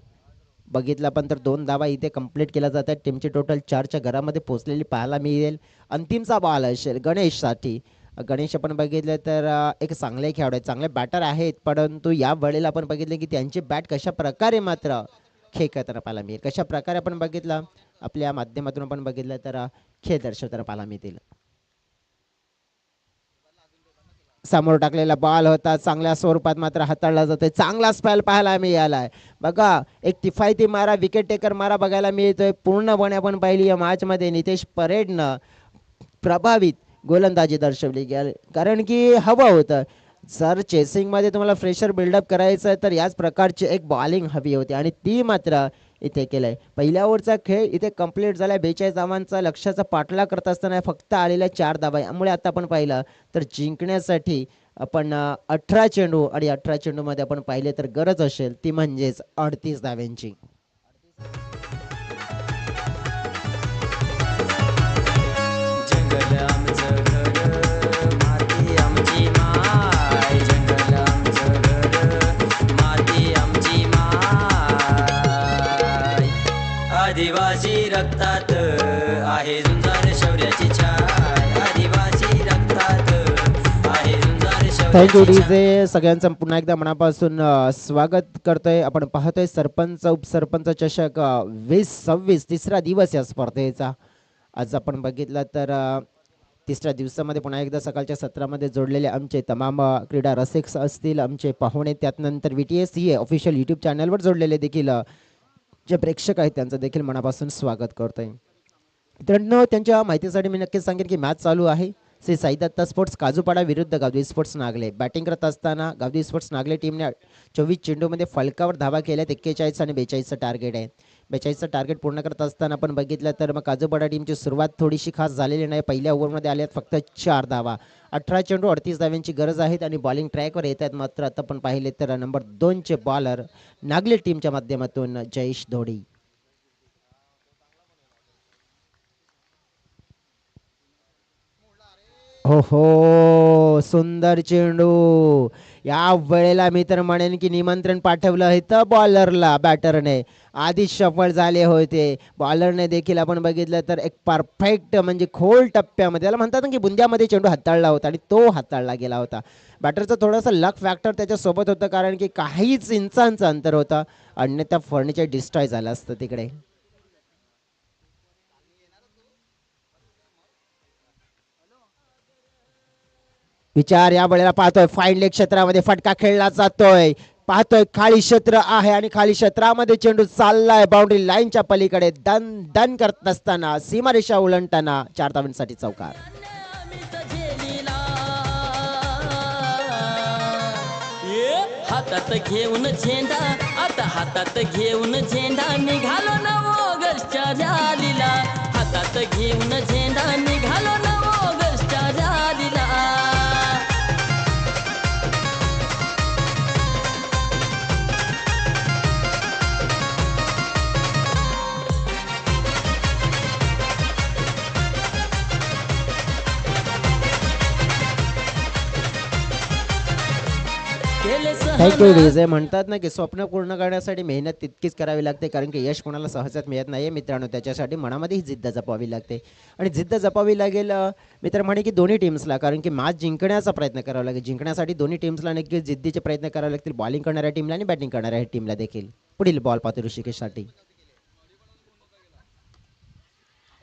बघितला पण तर 2 धावा इथे कंप्लीट केल्या जातात. टीमची टोटल 4च्या घरामध्ये पोहोचलेली पाहायला मिळेल. अंतिमचा बॉल असेल गणेशसाठी. गणेश आपण बघितलं तर एक चांगले खेळाडू आहेत, चांगले बॅटर आहेत, परंतु या वेळेला आपण बघितलं की त्यांची बॅट कशा प्रकारे मात्र खेळ करताना पाहायला मिळेल, कशा प्रकारे आपण बघितलं आपल्या माध्यमातून आपण बघितलं तर खेळ दर्शवताना पाहायला मिळतील. समोर टाकलेला बॉल होता, चांगल्या स्वरूपात मात्र हाताळला जातोय. चांगला स्पेल पाहायला मिळालाय. बघा एक किफायती मारा, विकेट टेकर मारा बघायला मिळतोय. पूर्णपणे आपण पाहिली या मॅच मध्ये नितेश परेडनं प्रभावित गोलंदाजी दर्शवली गेली, कारण की हवं होतं. जर चेसिंग मध्ये तुम्हाला फ्रेशर बिल्डअप करायचं तर याच प्रकारची एक बॉलिंग हवी होती आणि ती मात्र इथे केलंय. पहिल्या ओव्हरचा खेळ इथे कंप्लीट झालाय. 42 धावांचा लक्ष्याचा पाठलाग करत असताना फक्त आलेल्या 4 धावा. यामुळे आता आपण पाहिलं तर जिंकण्यासाठी आपण 18 चेंडू आणि 18 चेंडू मध्ये आपण पाहिले तर गरज असेल ती म्हणजेच 38 धाव्यांची. आदिवासी रक्तात आहे झुंजार शौर्याची छाय, आदिवासी रक्तात आहे झुंजार थँक्यू शौर्याची छाय. डीजे. सगळ्यांचं पुन्हा एकदा मनापासून स्वागत करतोय. आपण पाहतोय सरपंच उपसरपंच चषक 2026 तिसरा दिवस या स्पर्धेचा. आज आपण बघितलं तर तिसऱ्या दिवसामध्ये पुन्हा एकदा सकाळच्या सत्रामध्ये जोडलेले आमचे तमाम क्रीडा रसिक असतील, आमचे पाहुणे, त्यानंतर VTS ऑफिशियल यूट्यूब चॅनलवर जोडलेले देखील जे प्रेक्षक आहेत त्यांचं देखील मनापासून स्वागत करतोय. मित्रांनो त्यांच्या माहितीसाठी मी नक्कीच सांगेन की मॅच चालू आहे. श्री साई दत्ता स्पोर्ट्स काजूपाडा विरुद्ध गावदेवी स्पोर्ट्स नागले. बॅटिंग करत असताना गावदेवी स्पोर्ट्स नागले टीमने 24 चेंडूमध्ये फलकावर धावा केल्यात. 41 आणि 42चं टार्गेट आहे. 42चं टार्गेट पूर्ण करत असताना आपण बघितलं तर मग काजूपाडा टीमची सुरुवात थोडीशी खास झालेली नाही. पहिल्या ओव्हरमध्ये आल्यात फक्त 4 धावा. 18 चेंडू 38 धाव्यांची गरज आहे आणि बॉलिंग ट्रॅकवर येत आहेत. मात्र आता आपण पाहिले तर नंबर 2चे बॉलर नागले टीमच्या माध्यमातून जयेश धोडी. हो हो, सुंदर चेंडू. या वेळेला मी तर म्हणेन की निमंत्रण पाठवलं होतं बॉलरला. बॅटरने आधीच सफळ झाले होते. बॉलरने देखील आपण बघितलं तर एक परफेक्ट म्हणजे खोल टप्प्यामध्ये त्याला म्हणतात ना की बुंद्यामध्ये चेंडू हाताळला होता आणि तो हाताळला गेला होता. बॅटरचं थोडंसं लक फॅक्टर त्याच्यासोबत होतं, कारण की काहीच इंचांचं अंतर होतं, अन्यथा फर्निचर डिस्ट्रॉय झालं असतं तिकडे. विचार या वेळेला पाहतोय फाईन लेग क्षेत्रामध्ये फटका खेळला जातोय. पाहतोय खाली क्षेत्र आहे आणि खाली क्षेत्रामध्ये चेंडू चाललाय बाउंड्री लाईनच्या पलीकडे दन दन करत असताना सीमारेषा ओलांडताना 4 धावांसाठी चौकार. हातात घेऊन झेंडा आता हातात घेऊन झेंडा निघालो नवोगस्टच्या रॅलीला. हातात घेऊन झेंडा निघालो नवोगस्टच्या रॅलीला. Thank you DJ. म्हणतात ना की स्वप्न पूर्ण करण्यासाठी मेहनत तितकीच करावी लागते, कारण की यश कोणाला सहजच मिळत नाही मित्रांनो. त्याच्यासाठी मनामध्ये ही जिद्द जपावी लागते आणि जिद्द जपावी लागेल मित्र म्हणे की दोन्ही टीम्सला, कारण की मॅच जिंकण्याचा प्रयत्न करावा लागेल. जिंकण्यासाठी दोन्ही टीम्सला नक्कीच जिद्दीचे प्रयत्न करावे लागतील, बॉलिंग करणाऱ्या टीमला आणि बॅटिंग करणाऱ्या टीमला देखील. पुढील बॉल पाहतो ऋषिकेशसाठी.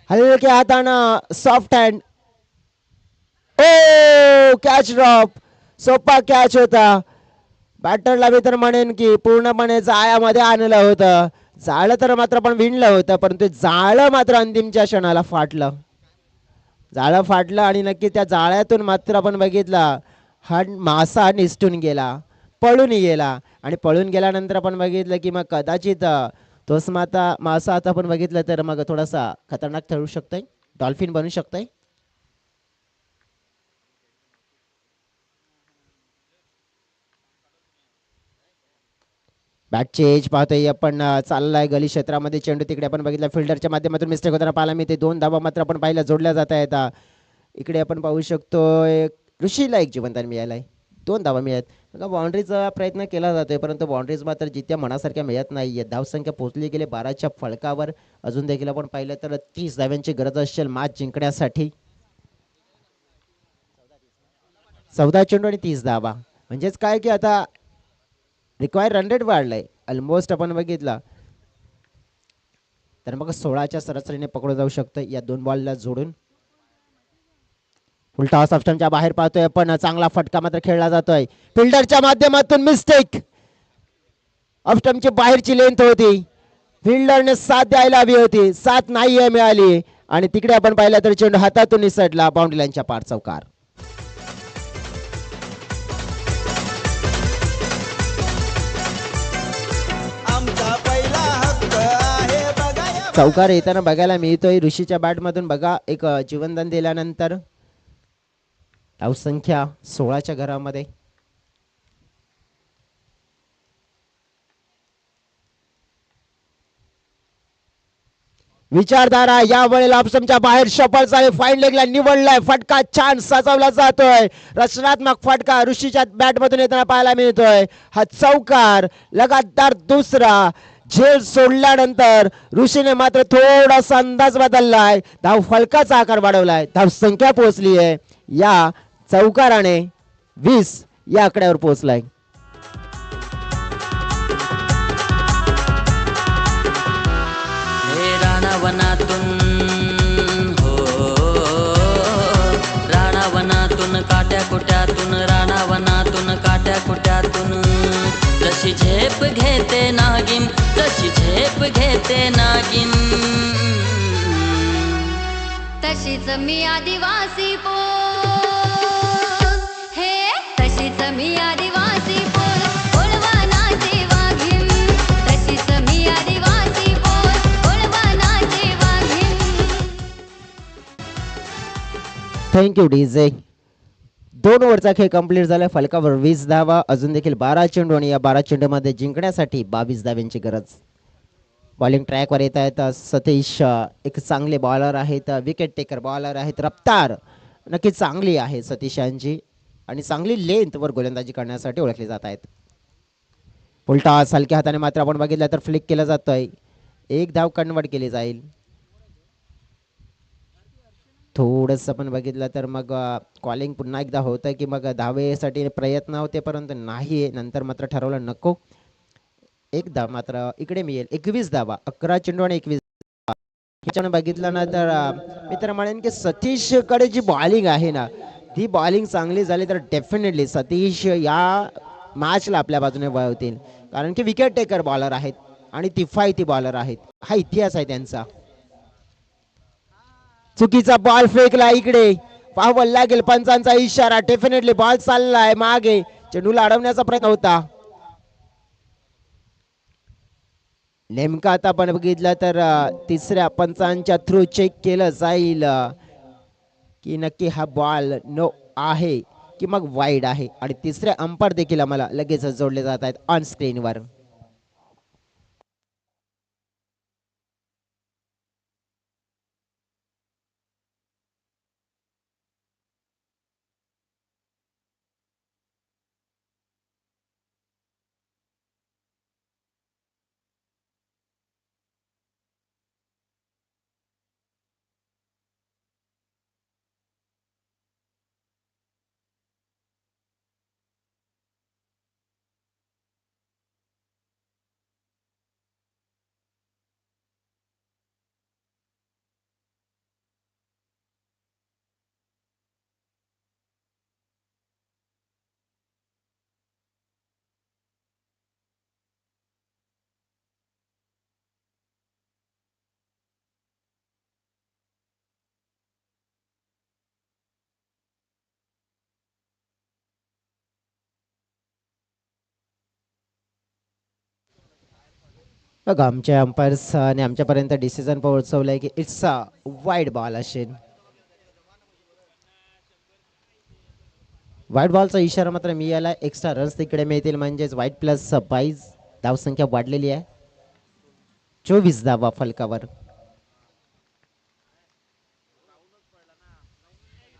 हलके हातानं सॉफ्ट हँड, ओ कॅच ड्रॉप. सोपा कॅच होता. बॅटरला मी तर म्हणेन की पूर्णपणे जाळ्यामध्ये आणलं होतं. जाळं तर मात्र पण विणलं होतं, परंतु जाळं मात्र अंतिमच्या क्षणाला फाटलं. जाळं फाटलं आणि नक्की त्या जाळ्यातून मात्र आपण बघितलं हा मासा निसटून गेला, पळून गेला. आणि पळून गेल्यानंतर आपण बघितलं की मग कदाचित तोच मासा आता आपण बघितलं तर मग थोडासा खतरनाक ठरू शकतोय, डॉल्फिन बनू शकतोय. बॅटचे एज पाहतोय आपण. चाललाय गली क्षेत्रामध्ये चेंडू. तिकडे आपण बघितलं फिल्डरच्या माध्यमातून मिस्टेक होताना पाहायला मिळते. 2 धावा मात्र आपण पाहिल्या जोडल्या जात आहेत. इकडे आपण पाहू शकतोय ऋषीला एक जीवनदान मिळालंय, 2 धावा मिळत. बाउंड्रीचा प्रयत्न केला जातोय, परंतु बाउंड्रीज मात्र जित्या मनासारख्या मिळत नाहीये. धावसंख्या पोहोचली गेली 12च्या फळकावर. अजून देखील आपण पाहिलं तर 30 धाव्यांची गरज असेल मॅच जिंकण्यासाठी. 14 चेंडू आणि 30 धावा, म्हणजेच काय की आता रिक्वायर रन रेट वाढलाय ऑलमोस्ट. आपण बघितला तर मग 16च्या सरासरीने पकडलं जाऊ शकतं या 2 बॉलला जोडून. उलटा ऑफस्टंपच्या बाहेर पाहतोय आपण. चांगला फटका मात्र खेळला जातोय. फिल्डरच्या माध्यमातून मिस्टेक. ऑफस्टंपची बाहेरची लेंथ होती, फिल्डरने साथ द्यायला हवी होती, साथ नाही मिळाली आणि तिकडे आपण पाहिलं तर चेंडू हातातून निसटला. बाउंड्री लाईनच्या पार चौकार. आमचा पहिला हक्क आहे बघाया. चौकार येताना बघायला मिळतोय. ऋषीच्या बॅट मधून बघा एक जीवनदान दिल्यानंतर धावसंख्या 16च्या घरामध्ये. विचारधारा या वेळेला ऑप्शनच्या बाहेर शफल झाले, फाईन लेगला निवडलाय. फटका छान सजवला जातोय. रचनात्मक फटका ऋषीच्या बॅट मधून येताना पाहायला मिळतोय. हा चौकार लगातार दुसरा. झेल सोडल्यानंतर ऋषीने मात्र थोडासा अंदाज बदललाय. धाव फलकाचा आकार वाढवलाय. धाव संख्या पोहोचली आहे या चौकाराने 20 या आकड्यावर पोहोचलाय. राणावनातून हो राणावनातून काट्या कुट्यातून, राणावनातून काट्या कुट्यातून जशी झेप घेते नागिन, जशी झेप घेते नागिन, तशीच मी आदिवासी हे तशीच मी आदिवासी ओळवानाचे वाघीण, तशीच मी आदिवासी ओळवानाचे वाघीण. Thank you DJ. 2 ओव्हरचा खेळ कंप्लीट झाला. फलकावर 20 धावा. अजून देखील 12 चेंडू आणि या 12 चेंडूमध्ये जिंकण्यासाठी 22 धाव्यांची गरज. बॉलिंग ट्रॅकवर येत आहेत सतीश. एक चांगले बॉलर आहेत, विकेट टेकर बॉलर आहेत. रफ्तार नक्की चांगली आहे सतीश यांची आणि चांगली लेंथवर गोलंदाजी करण्यासाठी ओळखले जात आहेत. उलटा हलक्या हाताने मात्र आपण बघितलं तर फ्लिक केलं जातोय. 1 धाव कन्वर्ट केली जाईल. थोडंसं आपण बघितलं तर मग कॉलिंग पुन्हा एकदा होतं की मग धावेसाठी प्रयत्न होते, परंतु नाही. नंतर मात्र ठरवलं नको. 1 धाव मात्र इकडे मिळेल. 21 धावा, 11 चेंडू आणि 21 धावा. ह्याच्यानं बघितलं ना तर मी तर म्हणेन की सतीशकडे जी बॉलिंग आहे ना ती बॉलिंग चांगली झाली तर डेफिनेटली सतीश या मॅचला आपल्या बाजूने वळवतील, कारण की विकेट टेकर बॉलर आहेत आणि किफायती बॉलर आहेत. हा इतिहास आहे त्यांचा. चुकीचा बॉल फेकला इकडे, पाहावं लागेल पंचांचा इशारा. डेफिनेटली बॉल चाललाय मागे, चेंडूला अडवण्याचा प्रयत्न होता. नेमका आता आपण बघितलं तर तिसऱ्या पंचांच्या थ्रू चेक केलं जाईल की नक्की हा बॉल नो आहे की मग वाईड आहे, आणि तिसऱ्या अंपायर देखील आम्हाला लगेच जोडले जात आहेत ऑन स्क्रीनवर. बघा आमच्या अंपायर्स आणि आमच्यापर्यंत डिसिजन पोहोचवलंय की इट्स अ वाईड बॉल असेल. वाईट बॉलचा इशारा मात्र मिळाला. एक्स्ट्रा रन्स तिकडे मिळतील, म्हणजेच वाईट प्लस 22 धावसंख्या वाढलेली आहे. 24 धावा फलकावर.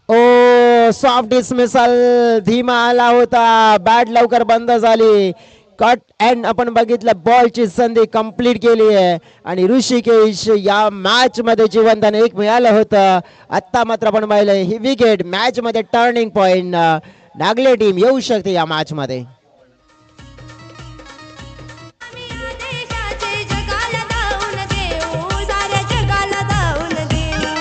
ओ सॉफ्ट डिसमिसल, धीमा आला होता, बॅट लवकर बंद झाली. कट अँड आपण बघितलं, बॉलची संधी कंप्लीट केली आहे आणि ऋषिकेश या मॅच मध्ये जिवंतन एक मिळालं होतं. आता मात्र आपण पाहिलं ही विकेट मॅच मध्ये टर्निंग पॉइंट. नागले टीम येऊ शकते या मॅच मध्ये. देशाचे जगाला धावून देऊ, साऱ्या जगाला धावून देऊ.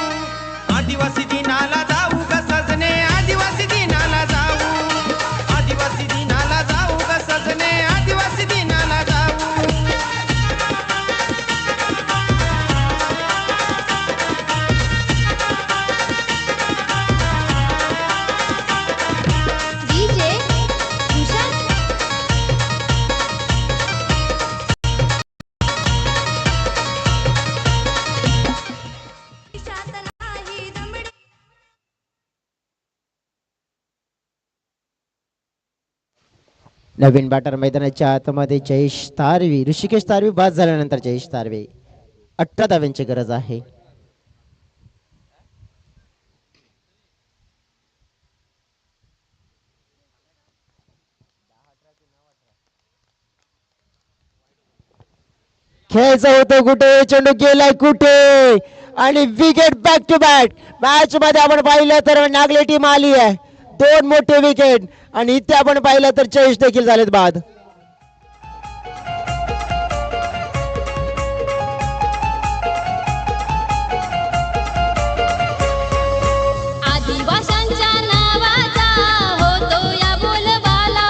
आदिवासी दिनाला जाऊ ग सजने, आदिवासी दिनाला जाऊ, आदिवासी दिनाला जाऊ ग सजने, आदिवासी दिनाला जाऊ. डीजे भूषण देशात नाही दमडी. नवीन बॅटर मैदानाच्या आतमध्ये जयेश तारवी, ऋषिकेश तारवी बाद झाल्यानंतर जयेश तारवे. 18 धाव्यांची गरज आहे. खेळायचं होतं कुठे, चेंडू गेलाय कुठे, आणि wicket back to back. Match मध्ये आपण पाहिलं तर नागले टीम आली आहे, 2 मोठे विकेट, आणि इथे आपण पाहिलं तर जयेश देखील झालेत बाद. आदिवाशांच्या नावाचा होतो या बोलबाला,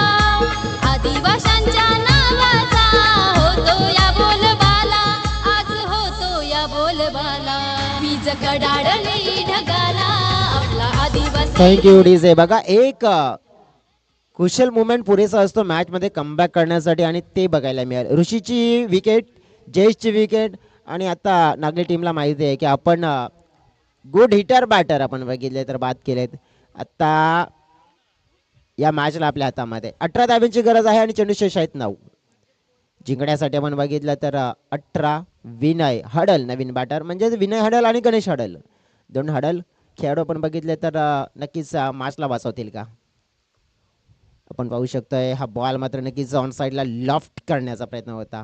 आदिवाशांच्या नावाचा होतो या बोलबाला, आज होतो या बोलबाला. वीज कडाडली ढगाला आपला आदिवासी. Thank you DJ. बघा एक कुशल मुवमेंट पुरेसा असतो मॅच मध्ये कमबॅक करण्यासाठी, आणि ते बघायला मिळालं. ऋषीची विकेट, जयेशची विकेट, आणि आता नागली टीमला माहिती आहे की आपण गुड हिटर बॅटर आपण बघितले तर बाद केलेत. आता या मॅचला आपल्या हातामध्ये 18 धाव्यांची गरज आहे आणि चेंडू शेष आहेत 9. जिंकण्यासाठी आपण बघितलं तर 18 विनय हडल नवीन बॅटर, म्हणजे विनय हडल आणि गणेश हडल, 2 हडल खेळाडू आपण बघितले तर नक्कीच मॅचला वाचवतील का. आपण पाहू शकतोय हा बॉल मात्र नक्कीच ऑन साईडला लॉफ्ट करण्याचा प्रयत्न होता.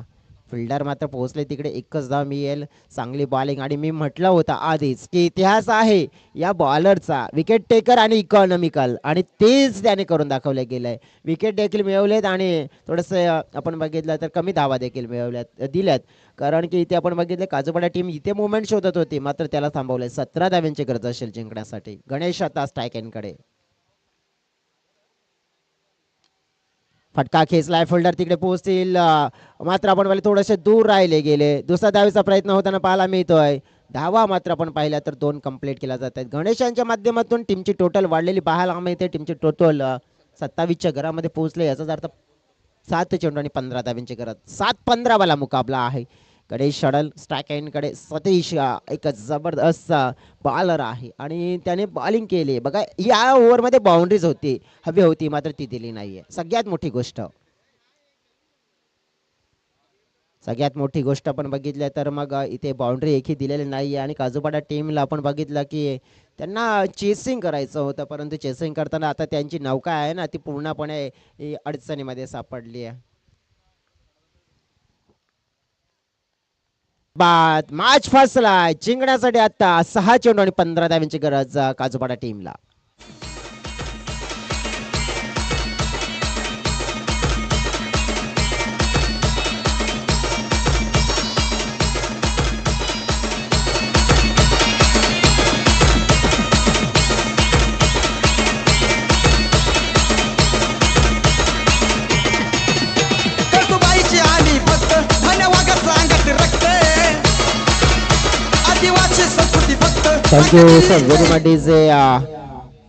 फिल्डर मात्र पोहोचले तिकडे, एकच धाव मिळेल. चांगली बॉलिंग, आणि मी म्हटलं होतं आधीच की इतिहास आहे या बॉलरचा, विकेट टेकर आणि इकॉनॉमिकल, आणि तेच त्याने करून दाखवलं गेलंय. विकेट देखील मिळवलेत आणि थोडंसं आपण बघितलं तर कमी धावा देखील मिळवल्यात दिल्यात, कारण की इथे आपण बघितलं काजूपाडा टीम इथे मुवमेंट शोधत होती, मात्र त्याला थांबवलंय. 17 धाव्यांची गरज असेल जिंकण्यासाठी. गणेश आता स्ट्राईक एंडकडे. फटका खेचलाय, फिल्डर तिकडे पोहोचतील, मात्र आपण पाहिले थोडेसे दूर राहिले गेले. दुसरा धावेचा प्रयत्न होताना पाहायला मिळतोय. धावा मात्र आपण पाहिल्या तर 2 कंप्लीट केल्या जात आहेत. गणेशांच्या माध्यमातून टीमची टोटल वाढलेली पाहायला मिळते. टीमची टोटल 27च्या घरामध्ये पोहोचले. याचाच अर्थ 7 चेंडू आणि 15 धाव्यांची गरज. 7-15 वाला मुकाबला आहे. गणेश षडल स्ट्राईक कडे सतीश एक जबरदस्त बॉलर आहे आणि त्याने बॉलिंग केली. बघा या ओव्हरमध्ये बाउंड्रीज होती, हवी होती, मात्र ती दिली नाहीये. सगळ्यात मोठी गोष्ट आपण बघितलं तर मग इथे बाउंड्री एकही दिलेली नाहीये आणि काजूपाडा टीमला आपण बघितलं की त्यांना चेसिंग करायचं होतं, परंतु चेसिंग करताना आता त्यांची नौका आहे ना ती पूर्णपणे अडचणीमध्ये सापडली आहे. बाद मॅच फसलाय. जिंकण्यासाठी आता 6 चेंडू आणि 15 धाव्यांची गरज काजूपाडा टीमला. कळसुबाईची आली फक्त धन्यवाद अंगात रक्त आदिवासी संस्कृती फक्त thank you sir very much. DJ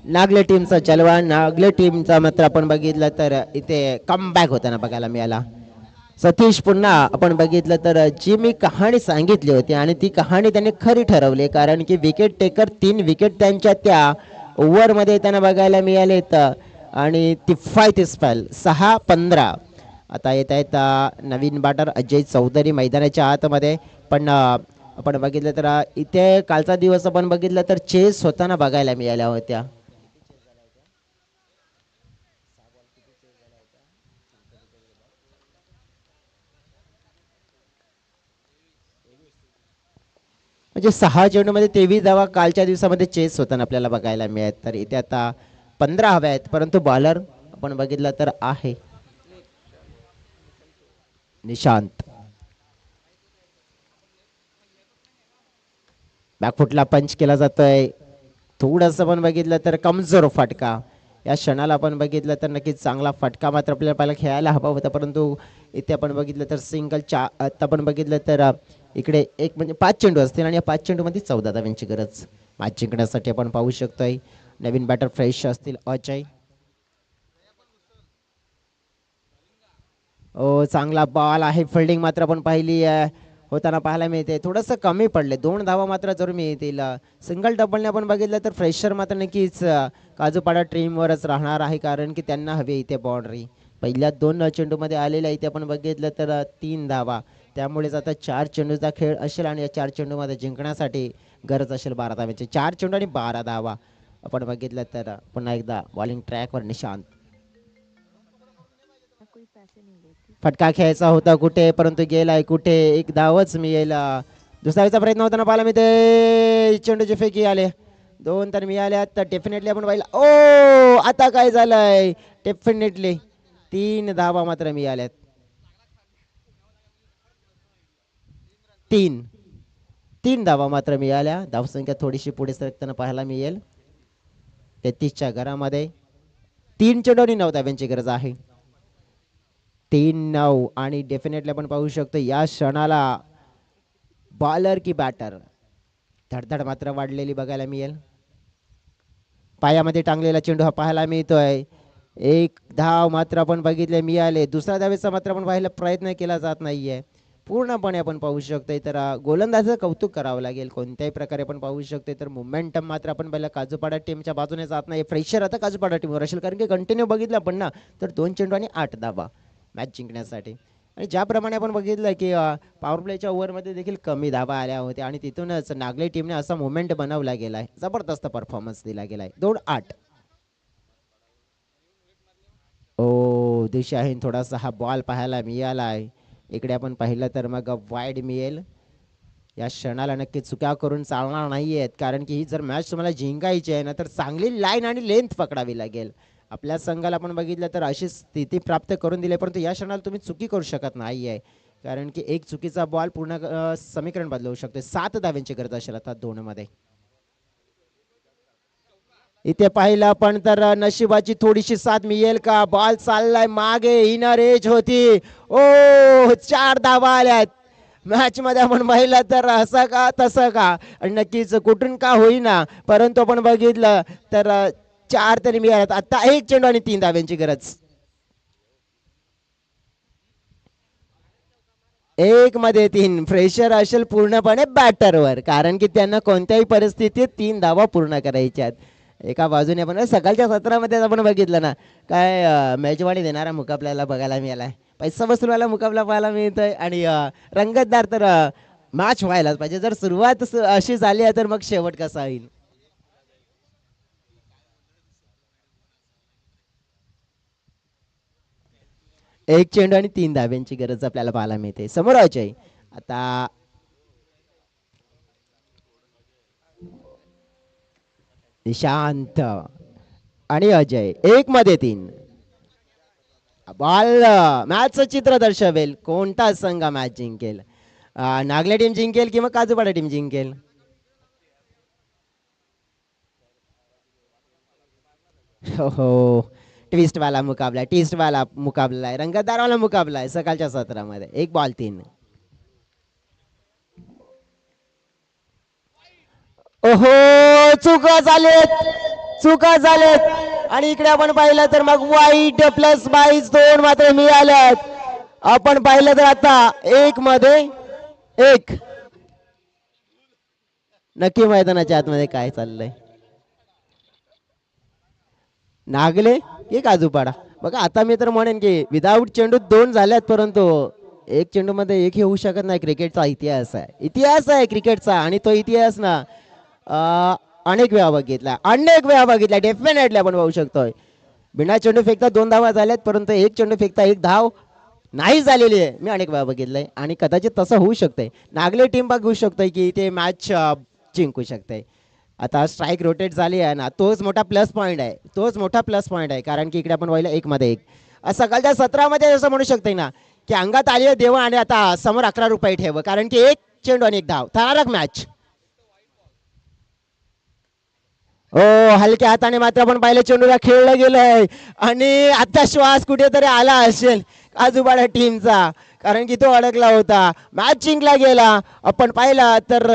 Nagle टीमचा चलवा. नागले टीमचा मात्र आपण बघितलं तर इथे कमबॅक होताना बघायला मिळाला. सतीश पुन्हा आपण बघितलं तर जी मी कहाणी सांगितली होती आणि ती कहाणी त्यांनी खरी ठरवली, कारण की विकेट टेकर 3 विकेट त्यांच्या त्या ओव्हरमध्ये त्यांना बघायला मिळालेत आणि ती स्पेल 6-15. आता येत आहेत नवीन बॅटर अजय चौधरी मैदानाच्या आतमध्ये. पण आपण बघितलं तर इथे कालचा दिवस आपण बघितलं तर चेस होताना बघायला मिळाल्या होत्या. म्हणजे 6 चेंडूमध्ये 23 धावा कालच्या दिवसामध्ये चेस होताना आपल्याला बघायला मिळत. तर इथे आता 15 हव्या आहेत, परंतु बॉलर आपण बघितलं तर आहे निशांत. बॅकफुटला पंच केला जातोय. थोडस पण बघितलं तर कमजोर फटका. या क्षणाला आपण बघितलं तर नक्कीच चांगला फटका मात्र आपल्याला पहिला खेळायला हवा होता, परंतु इथे आपण बघितलं तर सिंगल आता आपण बघितलं तर इकडे एक म्हणजे 5 चेंडू असतील आणि या 5 चेंडूमध्ये 14 धाव्यांची गरज मॅच जिंकण्यासाठी आपण पाहू शकतोय. नवीन बॅटर फ्रेश असतील अजय. चांगला बॉल आहे. फिल्डिंग मात्र आपण पाहिली होताना पाहायला मिळते. थोडंसं कमी पडले, 2 धावा मात्र जरूर मिळतील. सिंगल डबलने आपण बघितलं तर फ्रेशर मात्र नक्कीच काजूपाडा टीमवरच राहणार आहे, कारण की त्यांना हवी इथे बाउंड्री. पहिल्या 2 चेंडूमध्ये आलेल्या इथे आपण बघितलं तर 3 धावा. त्यामुळेच आता 4 चेंडूचा खेळ असेल आणि या 4 चेंडूमध्ये जिंकण्यासाठी गरज असेल 12 धाव्याची. 4 चेंडू आणि 12 धावा आपण बघितलं तर पुन्हा एकदा बॉलिंग ट्रॅकवर निशांत. फटका खेळायचा होता कुठे, परंतु गेलाय कुठे. एक धावच मिळेल. दुसऱ्याचा प्रयत्न होताना पाहायला मिळते. चेंडूची फेकी आले, 2 तर मिळाल्या. तर डेफिनेटली आपण पाहिलं आता काय झालंय. डेफिनेटली 3 धावा मात्र मिळाल्यात. 3 धावा मात्र मिळाल्या. धावसंख्या थोडीशी पुढे सरकताना पाहायला मिळेल. 33च्या घरामध्ये 3 चेंडू आणि 9 धाव्यांची गरज आहे. 3-9 आणि डेफिनेटली आपण पाहू शकतो या क्षणाला बॉलर की बॅटर धडधड मात्र वाढलेली बघायला मिळेल. पायामध्ये टांगलेला चेंडू हा पाहायला मिळतोय. 1 धाव मात्र आपण बघितले मिळाले. दुसऱ्या धावेचा मात्र आपण पाहायला प्रयत्न केला जात नाहीये पूर्णपणे आपण पाहू शकतोय. तर गोलंदाजाचं कौतुक करावं लागेल कोणत्याही प्रकारे आपण पाहू शकतोय. तर मोमेंटम मात्र आपण पहिला काजूपाडा टीमच्या बाजूने जात नाही. फ्रेशर आता काजूपाडा टीमवर असेल, कारण की कंटिन्यू बघितलं आपण ना तर 2 चेंडू आणि 8 धावा मॅच जिंकण्यासाठी. आणि ज्याप्रमाणे आपण बघितलं की पॉवर प्लेच्या ओव्हरमध्ये देखील कमी धावा आल्या होत्या आणि तिथूनच नागले टीमने असा मोमेंट बनवला गेलाय, जबरदस्त परफॉर्मन्स दिला गेलाय. 2-8. दिशाहीन थोडासा हा बॉल पाहायला मिळालाय. इकडे आपण पाहिलं तर मग वाईड मिळेल. या क्षणाला नक्की चुका करून चालणार नाहीयेत, कारण की ही जर मॅच तुम्हाला जिंकायची आहे ना तर चांगली लाईन आणि लेंथ पकडावी लागेल. आपल्या संघाला आपण बघितलं तर अशी स्थिती प्राप्त करून दिली, परंतु या क्षणाला तुम्ही चुकी करू शकत नाही आहे, कारण की एक चुकीचा बॉल पूर्ण समीकरण बदलवू शकतो. 7 धाव्यांची गरज असेल आता 2 मध्ये. इथे पाहिलं आपण तर नशिबाची थोडीशी साथ मिळेल का. बॉल चाललाय मागे, इनर एज होती. ओ 4 धावा आल्यात मॅच मध्ये. आपण पाहिलं तर असं का तसं का आणि नक्कीच कुठून का होईना, परंतु आपण बघितलं तर 4 तरी मिळाल्यात. आता 1 चेंडू आणि 3 धाव्यांची गरज. 1 मध्ये 3 प्रेशर असेल पूर्णपणे बॅटरवर, कारण की त्यांना कोणत्याही परिस्थितीत 3 धावा पूर्ण करायच्या आहेत. एका बाजूने आपण सकाळच्या सत्रामध्ये आपण बघितलं ना काय मेजवानी देणारा मुकाबल्याला बघायला मिळालाय. पैसा वसूलवाला मुकाबला पाहायला मिळतोय आणि रंगतदार तर मॅच व्हायलाच पाहिजे. जर सुरुवात अशी झाली आहे तर मग शेवट कसा होईल. एक चेंडू आणि 3 धाब्यांची गरज आपल्याला पाहायला मिळते. समोर अजय आता निशांत आणि अजय 1 मध्ये 3. बॉल मॅचचं चित्र दर्शवेल कोणता संघ मॅच जिंकेल. नागले टीम जिंकेल किंवा काजूपाडा टीम जिंकेल. हो ट्विस्ट वाला मुकाबला आहे, रंगतदार वाला मुकाबला आहे सकाळच्या सत्रामध्ये. 1 बॉल 3. ओहो चुका झालेत आणि इकडे आपण पाहिलं तर मग वाईट प्लस 22 2 मात्र मिळाल्यात. आपण पाहिलं तर आता 1 मध्ये 1. नक्की मैदानाच्या आतमध्ये काय चाललंय. नागले की काजूपाडा. बघा आता मी तर म्हणेन की विदाऊट चेंडू 2 झाल्यात, परंतु 1 चेंडू मध्ये 1 होऊ शकत नाही. क्रिकेटचा इतिहास आहे क्रिकेटचा, आणि तो इतिहास ना अनेक वेळा बघितला. डेफिनेटली आपण पाहू शकतोय बिना चेंडू फेकता 2 धावा झाल्यात, परंतु 1 चेंडू फेकता 1 धाव नाही झालेली आहे. मी अनेक वेळा बघितलंय आणि कदाचित तसं होऊ शकतंय. नागले टीम बघू शकतोय की ते मॅच जिंकू शकते. आता स्ट्राईक रोटेट झाली आहे ना, तोच मोठा प्लस पॉईंट आहे. कारण की इकडे आपण पाहिलं 1 मध्ये 1. सकाळच्या सत्रामध्ये असं म्हणू शकते ना की अंगात आली आहे देवा आणि आता समोर 11 रुपये ठेव, कारण की 1 चेंडू आणि 1 धाव थरारक मॅच. हलक्या हाताने मात्र आपण पाहिलं चेंडूला खेळलं गेलंय आणि आता श्वास कुठेतरी आला असेल काजूपाडा टीमचा, कारण की तो अडकला होता. मॅच जिंकला गेला. आपण पाहिला तर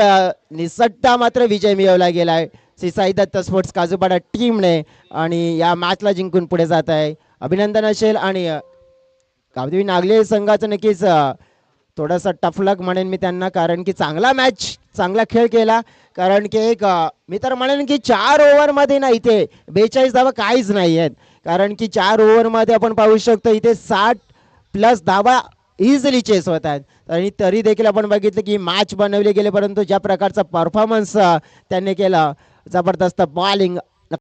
निसट्टा मात्र विजय मिळवला गेलाय सिसाई दत्त स्पोर्ट्स काजूपाडा टीमने आणि या मॅचला जिंकून पुढे जात आहे. अभिनंदन असेल. आणि कावदेवी नागले संघाचं नक्कीच थोडासा टफ लक म्हणेन मी त्यांना, कारण की चांगला खेळ केला. कारण की मी तर म्हणेन की 4 ओव्हरमध्ये ना इथे 42 धावा काहीच नाही आहेत, कारण की 4 ओव्हरमध्ये आपण पाहू शकतो इथे 60 प्लस धावा इझिली चेस होत आहेत. आणि तरी देखील आपण बघितलं की मॅच बनवले गेले, परंतु ज्या प्रकारचा परफॉर्मन्स त्यांनी केला, जबरदस्त बॉलिंग